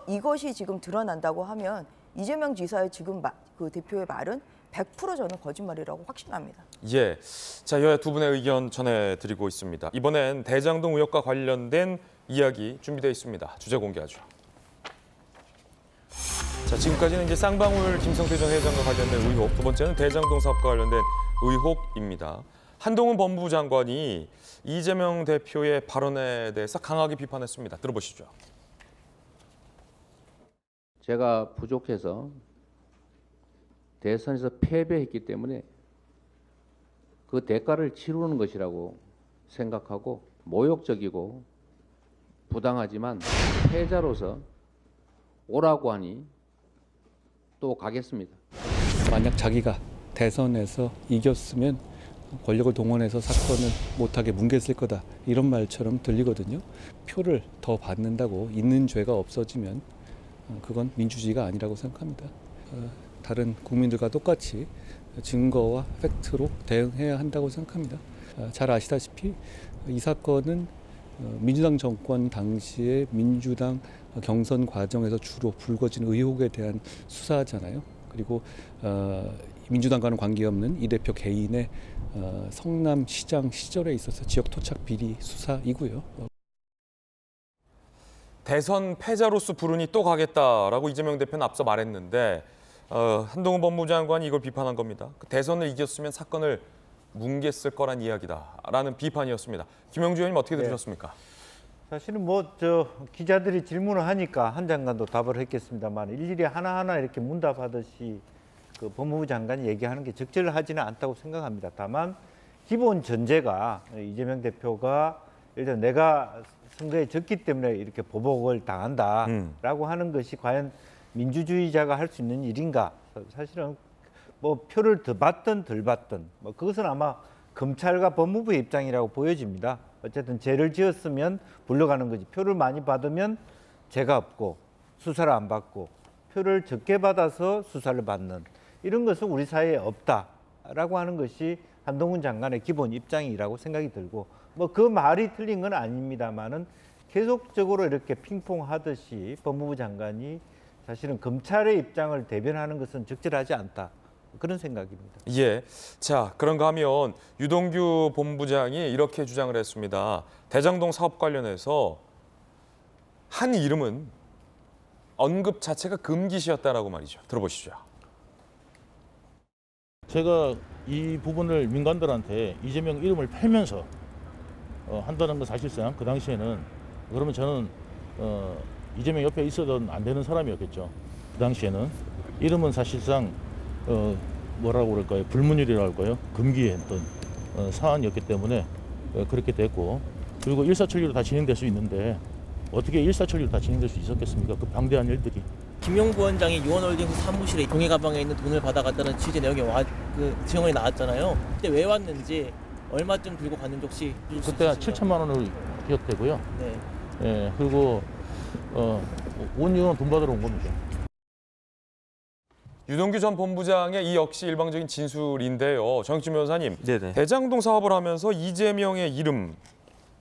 이것이 지금 드러난다고 하면 이재명 지사의 지금 그 대표의 말은 100% 저는 거짓말이라고 확신합니다. 예, 자 여야 두 분의 의견 전해드리고 있습니다. 이번엔 대장동 의혹과 관련된 이야기 준비되어 있습니다. 주제 공개하죠. 자 지금까지는 이제 쌍방울 김성태 전 회장과 관련된 의혹, 두 번째는 대장동 사업과 관련된 의혹입니다. 한동훈 법무부 장관이 이재명 대표의 발언에 대해서 강하게 비판했습니다. 들어보시죠. 제가 부족해서 대선에서 패배했기 때문에 그 대가를 치르는 것이라고 생각하고 모욕적이고 부당하지만 패자로서 오라고 하니 또 가겠습니다. 만약 자기가 대선에서 이겼으면 권력을 동원해서 사건을 못하게 뭉갰을 거다 이런 말처럼 들리거든요. 표를 더 받는다고 있는 죄가 없어지면 그건 민주주의가 아니라고 생각합니다. 다른 국민들과 똑같이 증거와 팩트로 대응해야 한다고 생각합니다. 잘 아시다시피 이 사건은 민주당 정권 당시에 민주당 경선 과정에서 주로 불거진 의혹에 대한 수사잖아요. 그리고 민주당과는 관계없는 이 대표 개인의 성남시장 시절에 있어서 지역 토착 비리 수사이고요. 대선 패자로서 부르니 또 가겠다라고 이재명 대표는 앞서 말했는데 한동훈 법무부 장관이 이걸 비판한 겁니다. 대선을 이겼으면 사건을 뭉갰을 거란 이야기다라는 비판이었습니다. 김영주 의원님 어떻게 들으셨습니까? 사실은 기자들이 질문을 하니까 한 장관도 답을 했겠습니다만 일일이 하나하나 이렇게 문답하듯이 그 법무부 장관이 얘기하는 게 적절하지는 않다고 생각합니다. 다만 기본 전제가 이재명 대표가 일단 내가 선거에 졌기 때문에 이렇게 보복을 당한다라고 하는 것이 과연 민주주의자가 할 수 있는 일인가? 사실은 표를 더 받든 덜 받든 그것은 아마 검찰과 법무부의 입장이라고 보여집니다. 어쨌든 죄를 지었으면 불러가는 거지. 표를 많이 받으면 죄가 없고 수사를 안 받고 표를 적게 받아서 수사를 받는 이런 것은 우리 사회에 없다라고 하는 것이 한동훈 장관의 기본 입장이라고 생각이 들고 그 말이 틀린 건 아닙니다만은 계속적으로 이렇게 핑퐁하듯이 법무부 장관이 사실은 검찰의 입장을 대변하는 것은 적절하지 않다. 그런 생각입니다. 예. 자, 그런가 하면 유동규 본부장이 이렇게 주장을 했습니다. 대장동 사업 관련해서 한 이름은 언급 자체가 금기시였다라고 말이죠. 들어보시죠. 제가 이 부분을 민간들한테 이재명 이름을 팔면서 한다는 건 사실상 그 당시에는 그러면 저는 이재명 옆에 있어도 안 되는 사람이었겠죠. 그 당시에는 이름은 사실상 뭐라고 그럴까요? 불문율이라고 할까요? 금기했던 사안이었기 때문에 그렇게 됐고 그리고 일사천리로 다 진행될 수 있는데 어떻게 일사천리로 다 진행될 수 있었겠습니까? 그 방대한 일들이. 김용 부원장이 유원홀딩스 사무실에 동해 가방에 있는 돈을 받아갔다는 취지 내용이 증언이 나왔잖아요. 그때 왜 왔는지 얼마쯤 들고 갔는지 혹시 그때 7천만 원을 기억되고요. 네. 예, 그리고 온 이유는 돈 받으러 온 겁니다. 유동규 전 본부장의 이 역시 일방적인 진술인데요. 정익진 변호사님, 네네. 대장동 사업을 하면서 이재명의 이름,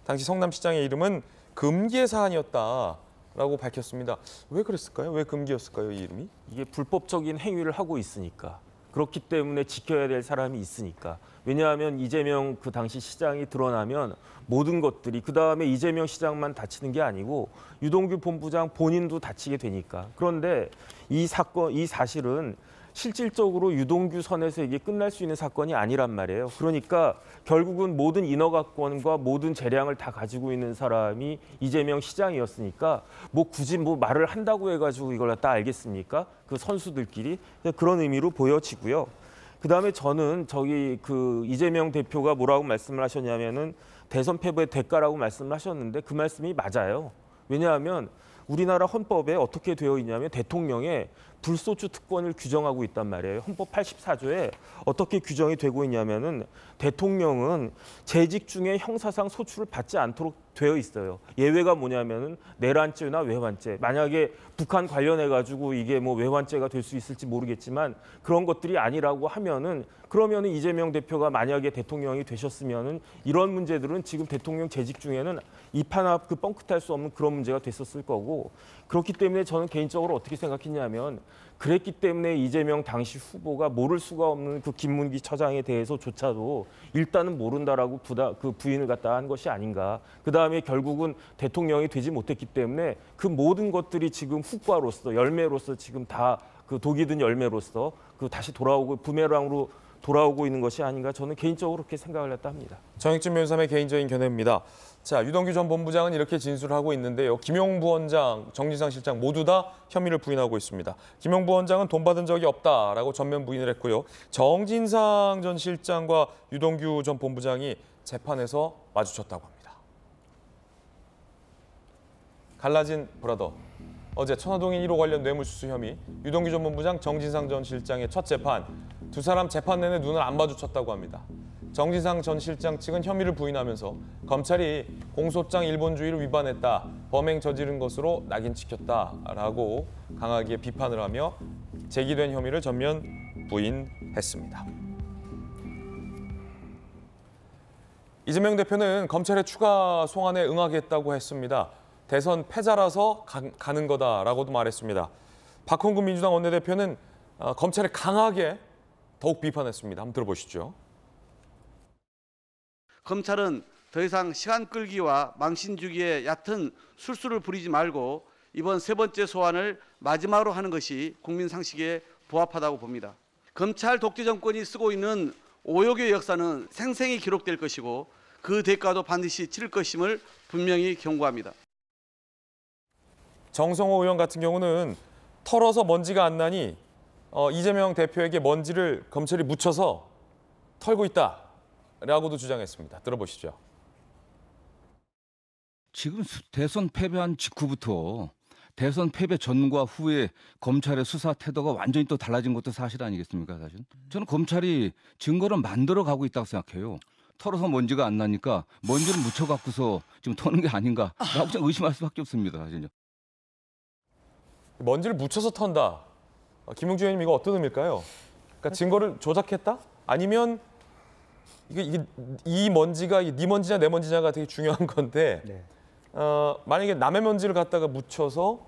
당시 성남시장의 이름은 금기의 사안이었다라고 밝혔습니다. 왜 그랬을까요? 왜 금기였을까요, 이 이름이? 이게 불법적인 행위를 하고 있으니까. 그렇기 때문에 지켜야 될 사람이 있으니까. 왜냐하면 이재명 그 당시 시장이 드러나면 모든 것들이 그다음에 이재명 시장만 다치는 게 아니고 유동규 본부장 본인도 다치게 되니까. 그런데 이 사실은 실질적으로 유동규 선에서 이게 끝날 수 있는 사건이 아니란 말이에요. 그러니까 결국은 모든 인허가권과 모든 재량을 다 가지고 있는 사람이 이재명 시장이었으니까 뭐 굳이 뭐 말을 한다고 해가지고 이걸 다 알겠습니까? 그 선수들끼리 그런 의미로 보여지고요. 그다음에 저는 그 이재명 대표가 뭐라고 말씀을 하셨냐면은 대선 패배의 대가라고 말씀을 하셨는데 그 말씀이 맞아요. 왜냐하면 우리나라 헌법에 어떻게 되어 있냐면 대통령의 불소추 특권을 규정하고 있단 말이에요. 헌법 84조에 어떻게 규정이 되고 있냐면은 대통령은 재직 중에 형사상 소추를 받지 않도록 되어 있어요. 예외가 뭐냐면은 내란죄나 외환죄. 만약에 북한 관련해 가지고 이게 뭐 외환죄가 될 수 있을지 모르겠지만 그런 것들이 아니라고 하면은 그러면은 이재명 대표가 만약에 대통령이 되셨으면은 이런 문제들은 지금 대통령 재직 중에는 이파나 그 뻥끗할 수 없는 그런 문제가 됐었을 거고 그렇기 때문에 저는 개인적으로 어떻게 생각했냐면 그랬기 때문에 이재명 당시 후보가 모를 수가 없는 그 김문기 처장에 대해서조차도 일단은 모른다라고 부인을 갖다 한 것이 아닌가. 그다음에 결국은 대통령이 되지 못했기 때문에 그 모든 것들이 지금 후과로서 열매로서 지금 다 그 독이 든 열매로서 그 다시 돌아오고 부메랑으로 돌아오고 있는 것이 아닌가 저는 개인적으로 그렇게 생각을 했다 합니다. 정익진 변호사의 개인적인 견해입니다. 자, 유동규 전 본부장은 이렇게 진술하고 있는데요. 김용 부원장, 정진상 실장 모두 다 혐의를 부인하고 있습니다. 김용 부원장은 돈 받은 적이 없다라고 전면 부인을 했고요. 정진상 전 실장과 유동규 전 본부장이 재판에서 마주쳤다고 합니다. 갈라진 브라더. 어제 천화동인 1호 관련 뇌물수수 혐의, 유동규 전 본부장, 정진상 전 실장의 첫 재판. 두 사람 재판 내내 눈을 안 마주쳤다고 합니다. 정진상 전 실장 측은 혐의를 부인하면서 검찰이 공소장 일본주의를 위반했다, 범행 저지른 것으로 낙인 찍혔다라고 강하게 비판을 하며 제기된 혐의를 전면 부인했습니다. 이재명 대표는 검찰의 추가 송환에 응하겠다고 했습니다. 대선 패자라서 가는 거다라고도 말했습니다. 박홍근 민주당 원내대표는 검찰을 강하게 더욱 비판했습니다. 한번 들어보시죠. 검찰은 더 이상 시간 끌기와 망신 주기에 얕은 술수를 부리지 말고 이번 세 번째 소환을 마지막으로 하는 것이 국민 상식에 부합하다고 봅니다. 검찰 독재 정권이 쓰고 있는 오욕의 역사는 생생히 기록될 것이고 그 대가도 반드시 치를 것임을 분명히 경고합니다. 정성호 의원 같은 경우는 털어서 먼지가 안 나니 이재명 대표에게 먼지를 검찰이 묻혀서 털고 있다라고도 주장했습니다. 들어보시죠. 지금 대선 패배한 직후부터 대선 패배 전과 후에 검찰의 수사 태도가 완전히 또 달라진 것도 사실 아니겠습니까? 사실 저는 검찰이 증거를 만들어 가고 있다고 생각해요. 털어서 먼지가 안 나니까 먼지를 묻혀갖고서 지금 터는 게 아닌가라고 좀 의심할 수밖에 없습니다. 사실요. 먼지를 묻혀서 턴다. 김용주 의원님 이거 어떤 의미일까요? 그러니까 증거를 조작했다? 아니면 이 먼지가 네 먼지냐 내 먼지냐가 되게 중요한 건데 네. 만약에 남의 먼지를 갖다가 묻혀서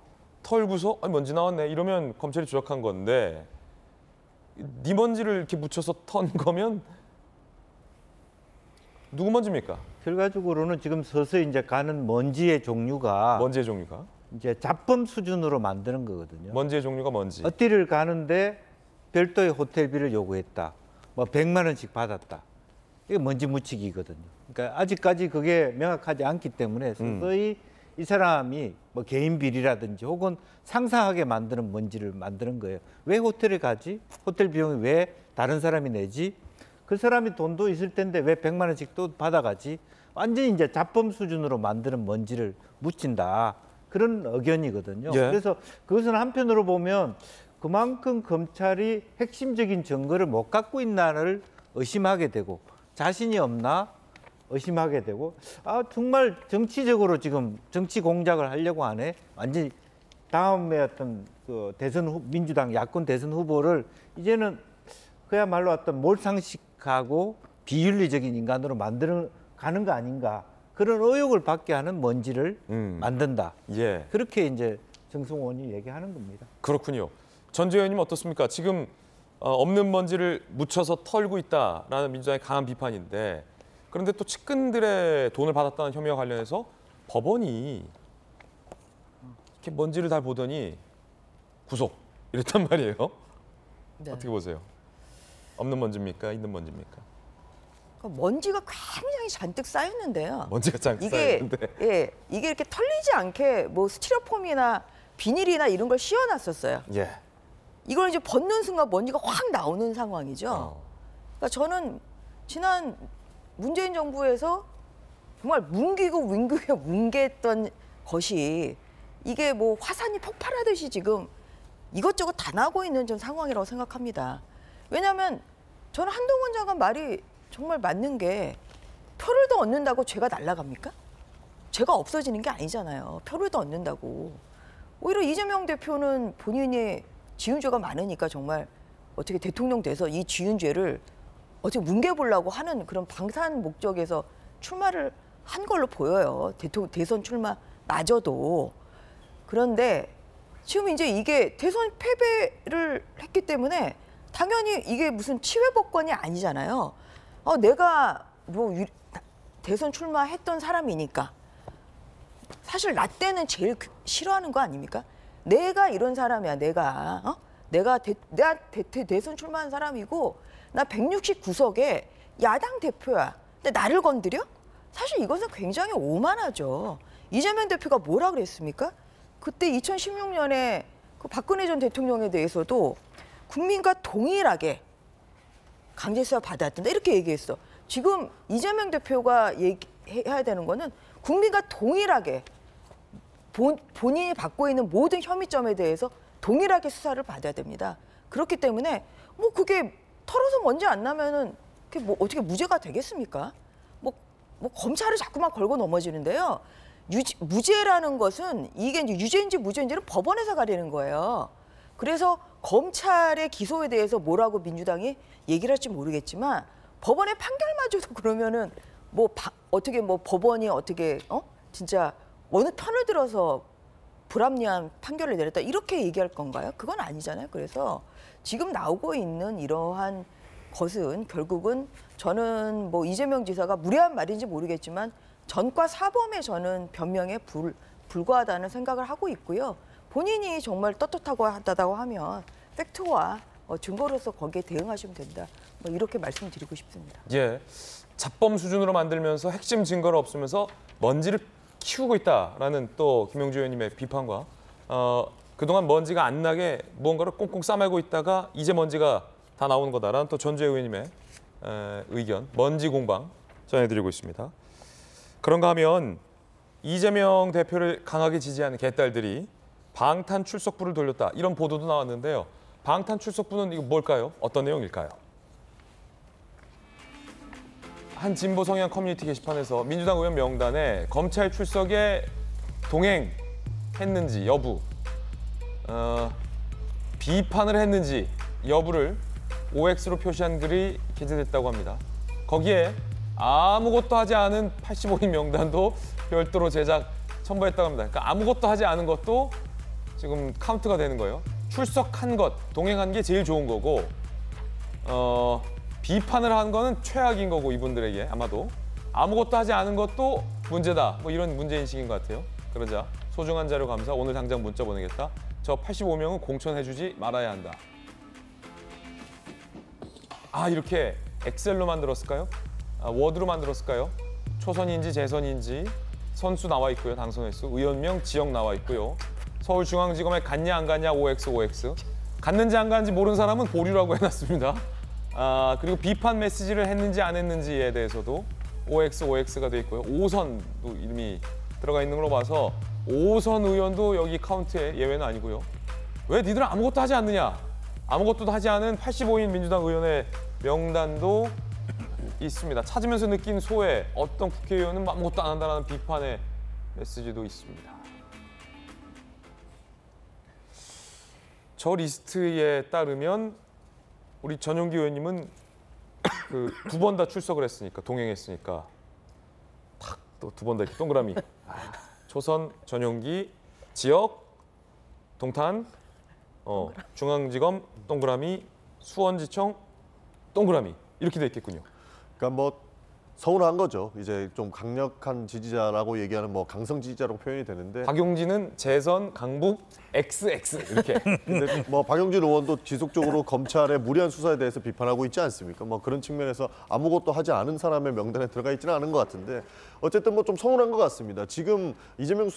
털고서 먼지 나왔네 이러면 검찰이 조작한 건데 네 먼지를 이렇게 묻혀서 턴 거면 누구 먼지입니까? 결과적으로는 지금 서서히 이제 가는 먼지의 종류가 이제 잡범 수준으로 만드는 거거든요. 먼지의 종류가 뭔지. 어디를 가는데 별도의 호텔비를 요구했다. 뭐 100만 원씩 받았다. 이게 먼지 묻히기거든요. 그러니까 아직까지 그게 명확하지 않기 때문에 서서히 이 사람이 뭐 개인 비리라든지 혹은 상상하게 만드는 먼지를 만드는 거예요. 왜 호텔에 가지? 호텔 비용이 왜 다른 사람이 내지? 그 사람이 돈도 있을 텐데 왜 100만 원씩 또 받아가지? 완전히 이제 잡범 수준으로 만드는 먼지를 묻힌다. 그런 의견이거든요. 예. 그래서 그것은 한편으로 보면 그만큼 검찰이 핵심적인 증거를 못 갖고 있나를 의심하게 되고 자신이 없나 의심하게 되고 정말 정치적으로 지금 정치 공작을 하려고 하네. 완전히 다음에 어떤 그 민주당 야권 대선 후보를 이제는 그야말로 어떤 몰상식하고 비윤리적인 인간으로 만드는 가는 거 아닌가. 그런 의혹을 받게 하는 먼지를 만든다. 예. 그렇게 이제 정승원이 얘기하는 겁니다. 그렇군요. 전재 의원님 어떻습니까? 지금 없는 먼지를 묻혀서 털고 있다라는 민주당의 강한 비판인데 그런데 또 측근들의 돈을 받았다는 혐의와 관련해서 법원이 이렇게 먼지를 다 보더니 구속 이랬단 말이에요. 네. 어떻게 보세요? 없는 먼지입니까? 있는 먼지입니까? 먼지가 굉장히 잔뜩 쌓였는데요. 먼지가 잔뜩 쌓였는데. 예, 이게 이렇게 털리지 않게 뭐 스티로폼이나 비닐이나 이런 걸 씌워놨었어요. 예. 이걸 이제 벗는 순간 먼지가 확 나오는 상황이죠. 그러니까 저는 지난 문재인 정부에서 정말 뭉개고 뭉개던 것이 이게 뭐 화산이 폭발하듯이 지금 이것저것 다 나고 있는 전 상황이라고 생각합니다. 왜냐하면 저는 한동훈 장관 말이 정말 맞는 게 표를 더 얻는다고 죄가 날아갑니까? 죄가 없어지는 게 아니잖아요. 표를 더 얻는다고. 오히려 이재명 대표는 본인이 지은 죄가 많으니까 정말 어떻게 대통령 돼서 이 지은 죄를 어떻게 뭉개보려고 하는 그런 방탄 목적에서 출마를 한 걸로 보여요. 대선 출마마저도. 그런데 지금 이제 이게 대선 패배를 했기 때문에 당연히 이게 무슨 치외법권이 아니잖아요. 내가 뭐 대선 출마했던 사람이니까 사실 나 때는 제일 싫어하는 거 아닙니까? 내가 이런 사람이야. 내가 대선 출마한 사람이고 나 169석에 야당 대표야. 근데 나를 건드려? 사실 이것은 굉장히 오만하죠. 이재명 대표가 뭐라 그랬습니까? 그때 2016년에 그 박근혜 전 대통령에 대해서도 국민과 동일하게 강제 수사 받아야 된다 이렇게 얘기했어. 지금 이재명 대표가 얘기해야 되는 거는 국민과 동일하게 본인이 받고 있는 모든 혐의점에 대해서 동일하게 수사를 받아야 됩니다. 그렇기 때문에 뭐 그게 털어서 먼지 안 나면은 그게 뭐 어떻게 무죄가 되겠습니까? 뭐 검찰을 자꾸만 걸고 넘어지는데요. 무죄라는 것은 이게 이제 유죄인지 무죄인지는 법원에서 가리는 거예요. 그래서 검찰의 기소에 대해서 뭐라고 민주당이 얘기를 할지 모르겠지만 법원의 판결마저도 그러면은 어떻게 법원이 어떻게 진짜 어느 편을 들어서 불합리한 판결을 내렸다 이렇게 얘기할 건가요? 그건 아니잖아요. 그래서 지금 나오고 있는 이러한 것은 결국은 저는 뭐 이재명 지사가 무례한 말인지 모르겠지만 전과 사범의 저는 변명에 불과하다는 생각을 하고 있고요. 본인이 정말 떳떳하고 하다고 하면 팩트와 증거로서 거기에 대응하시면 된다. 뭐 이렇게 말씀드리고 싶습니다. 예, 잡범 수준으로 만들면서 핵심 증거를 없으면서 먼지를 키우고 있다라는 또 김용주 의원님의 비판과 그동안 먼지가 안 나게 무언가를 꽁꽁 싸매고 있다가 이제 먼지가 다 나오는 거다라는 또 전주혜 의원님의 의견, 먼지 공방 전해드리고 있습니다. 그런가 하면 이재명 대표를 강하게 지지하는 개딸들이 방탄 출석부를 돌렸다 이런 보도도 나왔는데요. 방탄 출석부는 이거 뭘까요? 어떤 내용일까요? 한 진보 성향 커뮤니티 게시판에서 민주당 의원 명단에 검찰 출석에 동행했는지 여부, 비판을 했는지 여부를 OX로 표시한 글이 게재됐다고 합니다. 거기에 아무것도 하지 않은 85인 명단도 별도로 제작 첨부했다고 합니다. 그러니까 아무것도 하지 않은 것도 지금 카운트가 되는 거예요. 출석한 것, 동행한 게 제일 좋은 거고 비판을 한 거는 최악인 거고 이분들에게 아마도 아무것도 하지 않은 것도 문제다. 뭐 이런 문제인식인 것 같아요. 그러자 소중한 자료 감사 오늘 당장 문자 보내겠다. 저 85명은 공천해주지 말아야 한다. 이렇게 엑셀로 만들었을까요? 워드로 만들었을까요? 초선인지 재선인지 선수 나와 있고요. 당선 횟수, 의원명, 지역 나와 있고요. 서울중앙지검에 갔냐 안 갔냐 OX. 갔는지 안 갔는지 모르는 사람은 보류라고 해놨습니다. 그리고 비판 메시지를 했는지 안 했는지에 대해서도 OX가 돼 있고요. 5선도 이름이 들어가 있는 걸로 봐서 5선 의원도 여기 카운트에 예외는 아니고요. 왜 니들은 아무것도 하지 않느냐? 아무것도 하지 않은 85인 민주당 의원의 명단도 있습니다. 찾으면서 느낀 소외, 어떤 국회의원은 아무것도 안 한다는 비판의 메시지도 있습니다. 저 리스트에 따르면 우리 전용기 의원님은 그 2번 다 출석을 했으니까, 동행했으니까 탁 또 2번 다 이렇게 동그라미. 초선, 전용기, 지역, 동탄, 중앙지검 동그라미, 수원지청 동그라미 이렇게 돼 있겠군요. 그러니까 뭐 서운한 거죠. 이제 좀 강력한 지지자라고 얘기하는 뭐 강성 지지자라고 표현이 되는데 박용진은 재선, 강북, XX 이렇게. 근데 뭐 박용진 의원도 지속적으로 검찰의 무리한 수사에 대해서 비판하고 있지 않습니까? 뭐 그런 측면에서 아무것도 하지 않은 사람의 명단에 들어가 있지는 않은 것 같은데 어쨌든 뭐 좀 서운한 것 같습니다. 지금 이재명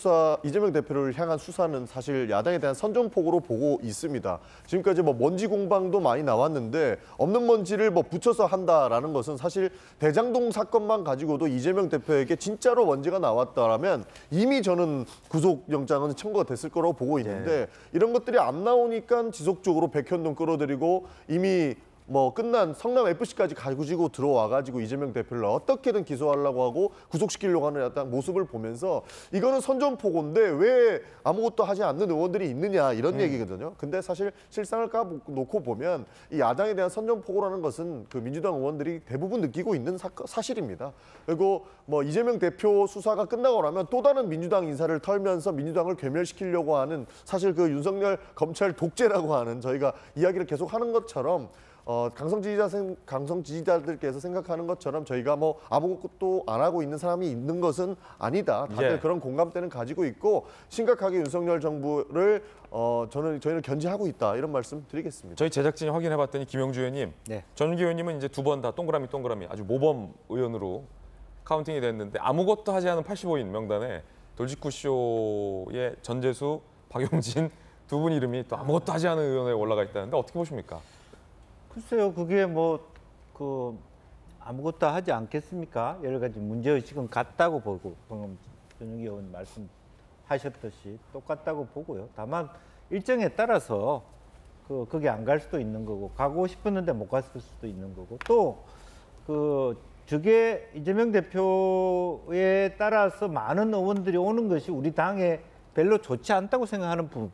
대표를 향한 수사는 사실 야당에 대한 선전포고로 보고 있습니다. 지금까지 뭐 먼지 공방도 많이 나왔는데 없는 먼지를 뭐 붙여서 한다라는 것은 사실 대장동 사건만 가지고도 이재명 대표에게 진짜로 먼지가 나왔다라면 이미 저는 구속영장은 청구가 됐을 거라고 보고 있는데 이런 것들이 안 나오니까 지속적으로 백현동 끌어들이고 이미 뭐 끝난 성남 FC까지 가지고 들어와가지고 이재명 대표를 어떻게든 기소하려고 하고 구속시키려고 하는 약간 모습을 보면서 이거는 선전포고인데 왜 아무것도 하지 않는 의원들이 있느냐 이런 얘기거든요. 근데 사실 실상을 까놓고 보면 이 야당에 대한 선전포고라는 것은 그 민주당 의원들이 대부분 느끼고 있는 사실입니다. 그리고 뭐 이재명 대표 수사가 끝나고 나면 또 다른 민주당 인사를 털면서 민주당을 괴멸시키려고 하는 사실 그 윤석열 검찰 독재라고 하는 저희가 이야기를 계속 하는 것처럼 강성 지지자들께서 생각하는 것처럼 저희가 뭐 아무것도 안 하고 있는 사람이 있는 것은 아니다. 다들 그런 공감대는 가지고 있고 심각하게 윤석열 정부를 저희는 견제하고 있다. 이런 말씀 드리겠습니다. 저희 제작진이 확인해봤더니 김영주 의원님, 전용기 의원님은 이제 2번 다 동그라미 아주 모범 의원으로 카운팅이 됐는데 아무것도 하지 않은 85인 명단에 돌직구쇼의 전재수, 박용진 두 분 이름이 또 아무것도 하지 않은 의원에 올라가 있다는데 어떻게 보십니까? 글쎄요, 그게 뭐 아무것도 하지 않겠습니까? 여러 가지 문제의식은 같다고 보고 방금 전용기 의원 말씀하셨듯이 똑같다고 보고요. 다만 일정에 따라서 거기 안 갈 수도 있는 거고 가고 싶었는데 못 갔을 수도 있는 거고 또 저게 이재명 대표에 따라서 많은 의원들이 오는 것이 우리 당에 별로 좋지 않다고 생각하는 분,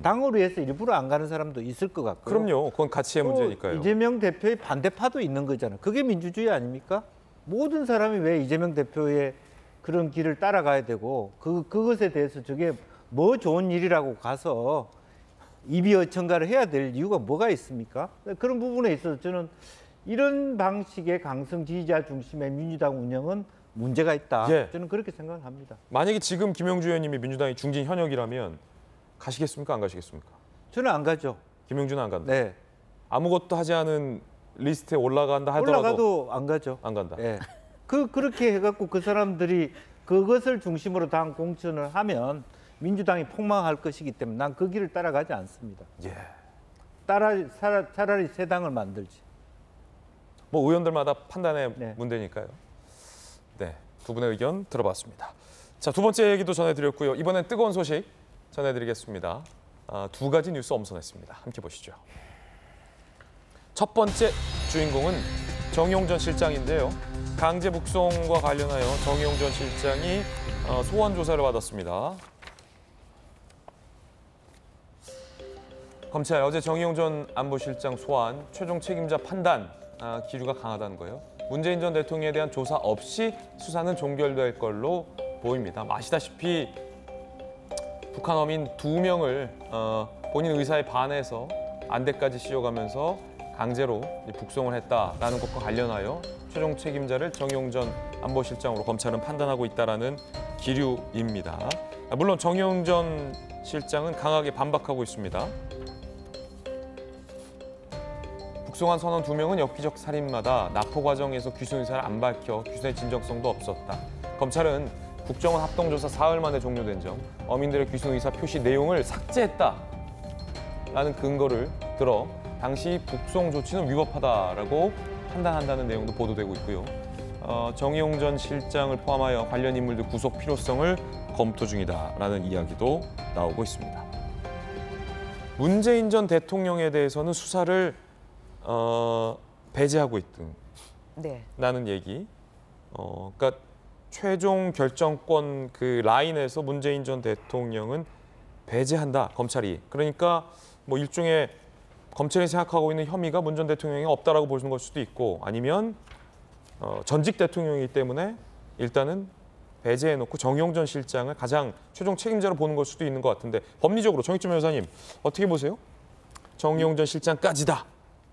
당을 위해서 일부러 안 가는 사람도 있을 것 같고요. 그럼요. 그건 가치의 문제니까요. 이재명 대표의 반대파도 있는 거잖아요. 그게 민주주의 아닙니까? 모든 사람이 왜 이재명 대표의 그런 길을 따라가야 되고 그것에 대해서 저게 뭐 좋은 일이라고 가서 이비어천가를 해야 될 이유가 뭐가 있습니까? 그런 부분에 있어서 저는 이런 방식의 강성 지지자 중심의 민주당 운영은 문제가 있다. 저는 그렇게 생각을 합니다. 만약에 지금 김영주 의원님이 민주당의 중진 현역이라면 가시겠습니까? 안 가시겠습니까? 저는 안 가죠. 김영주는 안 간다. 네. 아무것도 하지 않은 리스트에 올라간다 하더라도 올라가도 안 가죠. 안 간다. 네. 그렇게 해갖고 그 사람들이 그것을 중심으로 당 공천을 하면 민주당이 폭망할 것이기 때문에 난 그 길을 따라가지 않습니다. 차라리 새 당을 만들지. 뭐 의원들마다 판단의 문제니까요. 네, 두 분의 의견 들어봤습니다. 자, 두 번째 얘기도 전해드렸고요. 이번엔 뜨거운 소식 전해드리겠습니다. 두 가지 뉴스 엄선했습니다. 함께 보시죠. 첫 번째 주인공은 정의용 전 실장인데요. 강제 북송과 관련하여 정의용 전 실장이 소환 조사를 받았습니다. 검찰 어제 정의용 전 안보실장 소환, 최종 책임자 판단 기류가 강하다는 거예요. 문재인 전 대통령에 대한 조사 없이 수사는 종결될 걸로 보입니다. 아시다시피 북한 어민 2명을 본인 의사에 반해서 안대까지 씌워가면서 강제로 북송을 했다라는 것과 관련하여 최종 책임자를 정의용 전 안보실장으로 검찰은 판단하고 있다라는 기류입니다. 물론 정의용 전 실장은 강하게 반박하고 있습니다. 북송한 선원 2명은 엽기적 살인마다 납포 과정에서 귀순 의사를 안 밝혀 귀순의 진정성도 없었다. 검찰은 국정원 합동조사 사흘 만에 종료된 점, 어민들의 귀순 의사 표시 내용을 삭제했다라는 근거를 들어 당시 북송 조치는 위법하다라고 판단한다는 내용도 보도되고 있고요. 정의용 전 실장을 포함하여 관련 인물들 구속 필요성을 검토 중이다라는 이야기도 나오고 있습니다. 문재인 전 대통령에 대해서는 수사를 배제하고 있던 네. 라는 얘기. 그러니까 최종 결정권 그 라인에서 문재인 전 대통령은 배제한다, 검찰이. 그러니까 뭐 일종의 검찰이 생각하고 있는 혐의가 문 전 대통령이 없다라고 보시는 걸 수도 있고, 아니면 전직 대통령이기 때문에 일단은 배제해놓고 정의용 전 실장을 가장 최종 책임자로 보는 걸 수도 있는 것 같은데, 법리적으로 정익준 변호사님 어떻게 보세요? 정의용 전 실장까지다,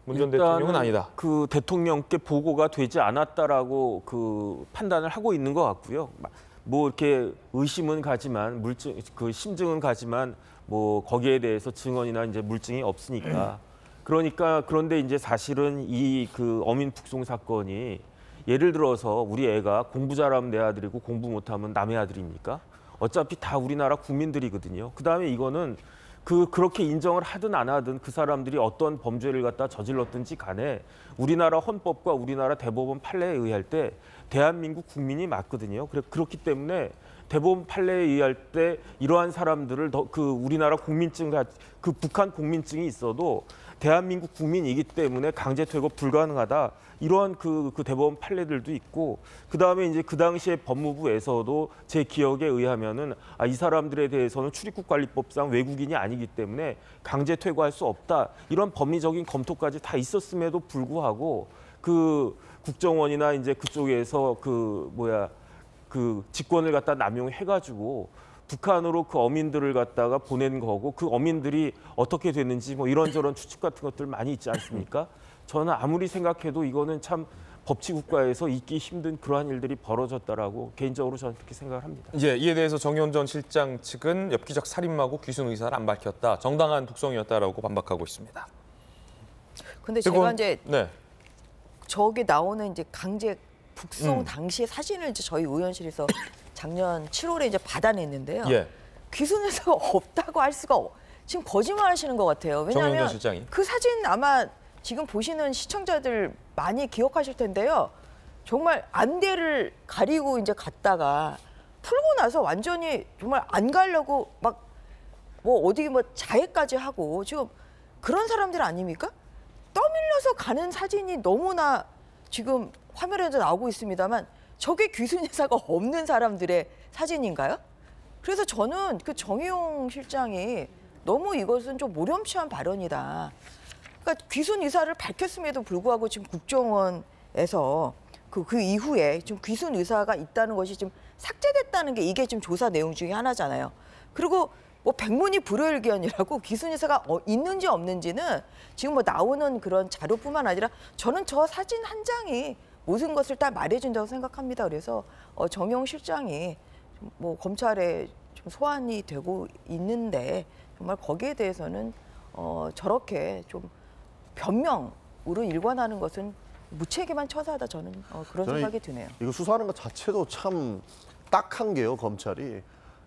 문 전 대통령은 아니다. 그 대통령께 보고가 되지 않았다라고 그 판단을 하고 있는 것 같고요. 뭐 이렇게 의심은 가지만 그 심증은 가지만 뭐 거기에 대해서 증언이나 이제 물증이 없으니까. 그런데 이제 사실은 이 그 어민 북송 사건이 예를 들어서 우리 애가 공부 잘하면 내 아들이고 공부 못하면 남의 아들입니까? 어차피 다 우리나라 국민들이거든요. 그다음에 이거는 그렇게 인정을 하든 안 하든 그 사람들이 어떤 범죄를 갖다 저질렀든지 간에 우리나라 헌법과 우리나라 대법원 판례에 의할 때 대한민국 국민이 맞거든요. 그렇기 때문에 대법원 판례에 의할 때 이러한 사람들을 우리나라 국민증, 그 북한 국민증이 있어도 대한민국 국민이기 때문에 강제 퇴거 불가능하다. 이러한 그 대법원 판례들도 있고, 그다음에 이제 그 당시에 법무부에서도 제 기억에 의하면은 이 사람들에 대해서는 출입국관리법상 외국인이 아니기 때문에 강제 퇴거할 수 없다. 이런 법리적인 검토까지 다 있었음에도 불구하고 그 국정원이나 이제 그쪽에서 그 직권을 갖다 남용해가지고 북한으로 그 어민들을 갖다가 보낸 거고, 그 어민들이 어떻게 됐는지 뭐 이런저런 추측 같은 것들 많이 있지 않습니까? 저는 아무리 생각해도 이거는 참 법치국가에서 있기 힘든 그러한 일들이 벌어졌다라고 개인적으로 저는 그렇게 생각을 합니다. 예, 이에 대해서 정의용 전 실장 측은 엽기적 살인마고 귀순 의사를 안 밝혔다, 정당한 북송이었다라고 반박하고 있습니다. 근데 제가 이제 네. 저기 나오는 이제 강제 북송 당시의 사진을 이제 저희 의원실에서 작년 7월에 이제 받아냈는데요. 예. 귀순 의사가 없다고 할 수가 지금 거짓말하시는 것 같아요. 왜냐하면 그 사진 아마 지금 보시는 시청자들 많이 기억하실 텐데요. 정말 안대를 가리고 이제 갔다가 풀고 나서 완전히 정말 안 가려고 막 뭐 어디 뭐 자해까지 하고 지금 그런 사람들 아닙니까? 떠밀려서 가는 사진이 너무나 지금 화면에도 나오고 있습니다만 저게 귀순 의사가 없는 사람들의 사진인가요? 그래서 저는 그 정의용 실장이 너무 이것은 좀 모렴치한 발언이다. 그러니까 귀순 의사를 밝혔음에도 불구하고 지금 국정원에서 그 이후에 지금 귀순 의사가 있다는 것이 지금 삭제됐다는 게 이게 지금 조사 내용 중에 하나잖아요. 그리고 뭐 백문이 불여일견이라고 귀순 의사가 있는지 없는지는 지금 뭐 나오는 그런 자료뿐만 아니라 저는 저 사진 한 장이 모든 것을 다 말해준다고 생각합니다. 그래서 정의용 실장이 뭐 검찰에 좀 소환이 되고 있는데 정말 거기에 대해서는 저렇게 좀 변명으로 일관하는 것은 무책임한 처사다, 저는 그런 생각이 드네요. 이거 수사하는 것 자체도 참 딱한 게요, 검찰이.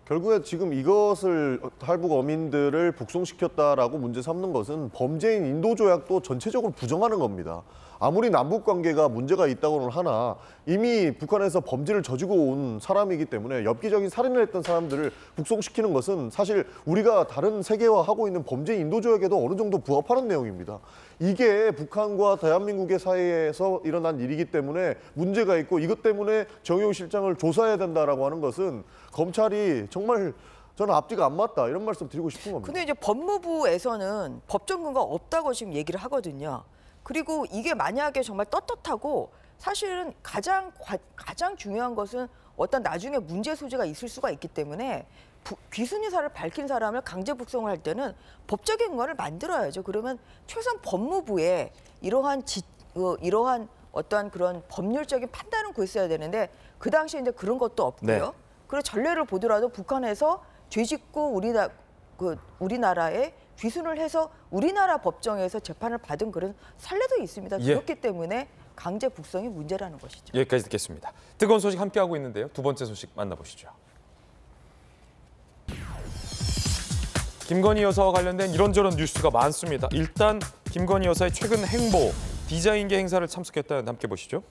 결국에 지금 이것을 탈북 어민들을 북송시켰다라고 문제 삼는 것은 범죄인 인도조약도 전체적으로 부정하는 겁니다. 아무리 남북관계가 문제가 있다고는 하나 이미 북한에서 범죄를 저지르고 온 사람이기 때문에 엽기적인 살인을 했던 사람들을 북송시키는 것은 사실 우리가 다른 세계화하고 있는 범죄 인도조약에도 어느 정도 부합하는 내용입니다. 이게 북한과 대한민국의 사이에서 일어난 일이기 때문에 문제가 있고 이것 때문에 정의용 실장을 조사해야 된다라고 하는 것은 검찰이 정말 저는 앞뒤가 안 맞다 이런 말씀 드리고 싶은 겁니다. 근데 이제 법무부에서는 법적 근거가 없다고 지금 얘기를 하거든요. 그리고 이게 만약에 정말 떳떳하고 사실은 가장 중요한 것은 어떤 나중에 문제 소지가 있을 수가 있기 때문에 귀순 의사를 밝힌 사람을 강제 북송을 할 때는 법적인 근거를 만들어야죠. 그러면 최소한 법무부에 이러한 어떠한 그런 법률적인 판단은 구했어야 되는데 그 당시에 이제 그런 것도 없고요. 네. 그리고 전례를 보더라도 북한에서 죄짓고 우리나라에 귀순을 해서 우리나라 법정에서 재판을 받은 그런 선례도 있습니다. 예. 그렇기 때문에 강제 북송이 문제라는 것이죠. 여기까지 듣겠습니다. 뜨거운 소식 함께하고 있는데요. 두 번째 소식 만나보시죠. 김건희 여사와 관련된 이런저런 뉴스가 많습니다. 일단 김건희 여사의 최근 행보, 디자인계 행사를 참석했다는데 함께 보시죠.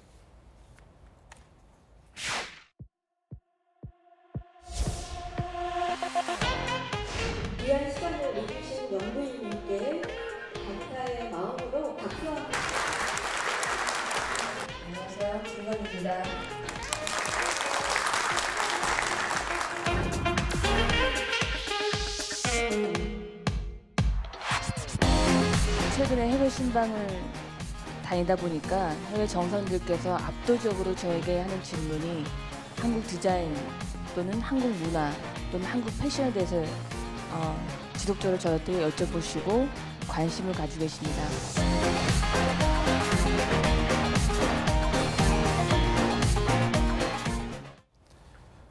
귀한 시간을 내주신 영부인님께 감사의 마음으로 박수와 단순히 해외 신방을 다니다 보니까 해외 정상들께서 압도적으로 저에게 하는 질문이 한국 디자인 또는 한국 문화 또는 한국 패션에 대해서 지속적으로 저한테 여쭤보시고 관심을 가지고 계십니다.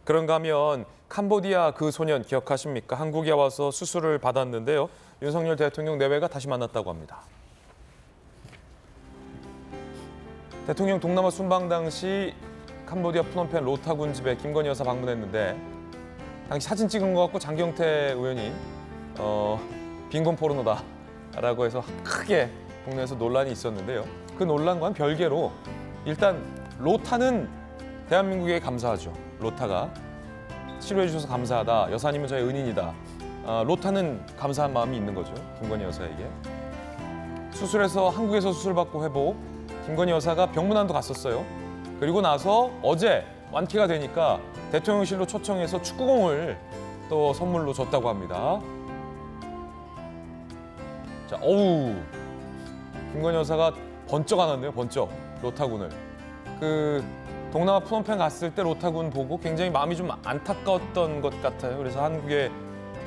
그런가 하면 캄보디아 그 소년 기억하십니까? 한국에 와서 수술을 받았는데요. 윤석열 대통령 내외가 다시 만났다고 합니다. 대통령 동남아 순방 당시 캄보디아 프놈펜 로타군 집에 김건희 여사 방문했는데 당시 사진 찍은 것 같고 장경태 의원이 빈곤 포르노다라고 해서 크게 국내에서 논란이 있었는데요. 그 논란과는 별개로 일단 로타는 대한민국에 감사하죠. 로타가 치료해 주셔서 감사하다. 여사님은 저의 은인이다. 로타는 감사한 마음이 있는 거죠. 김건희 여사에게. 수술해서 한국에서 수술받고 회복. 김건희 여사가 병문안도 갔었어요. 그리고 나서 어제 완쾌가 되니까 대통령실로 초청해서 축구공을 또 선물로 줬다고 합니다. 자, 어우, 김건희 여사가 번쩍 안았네요. 번쩍 로타군을. 그 동남아 프놈펜 갔을 때 로타군 보고 굉장히 마음이 좀 안타까웠던 것 같아요. 그래서 한국에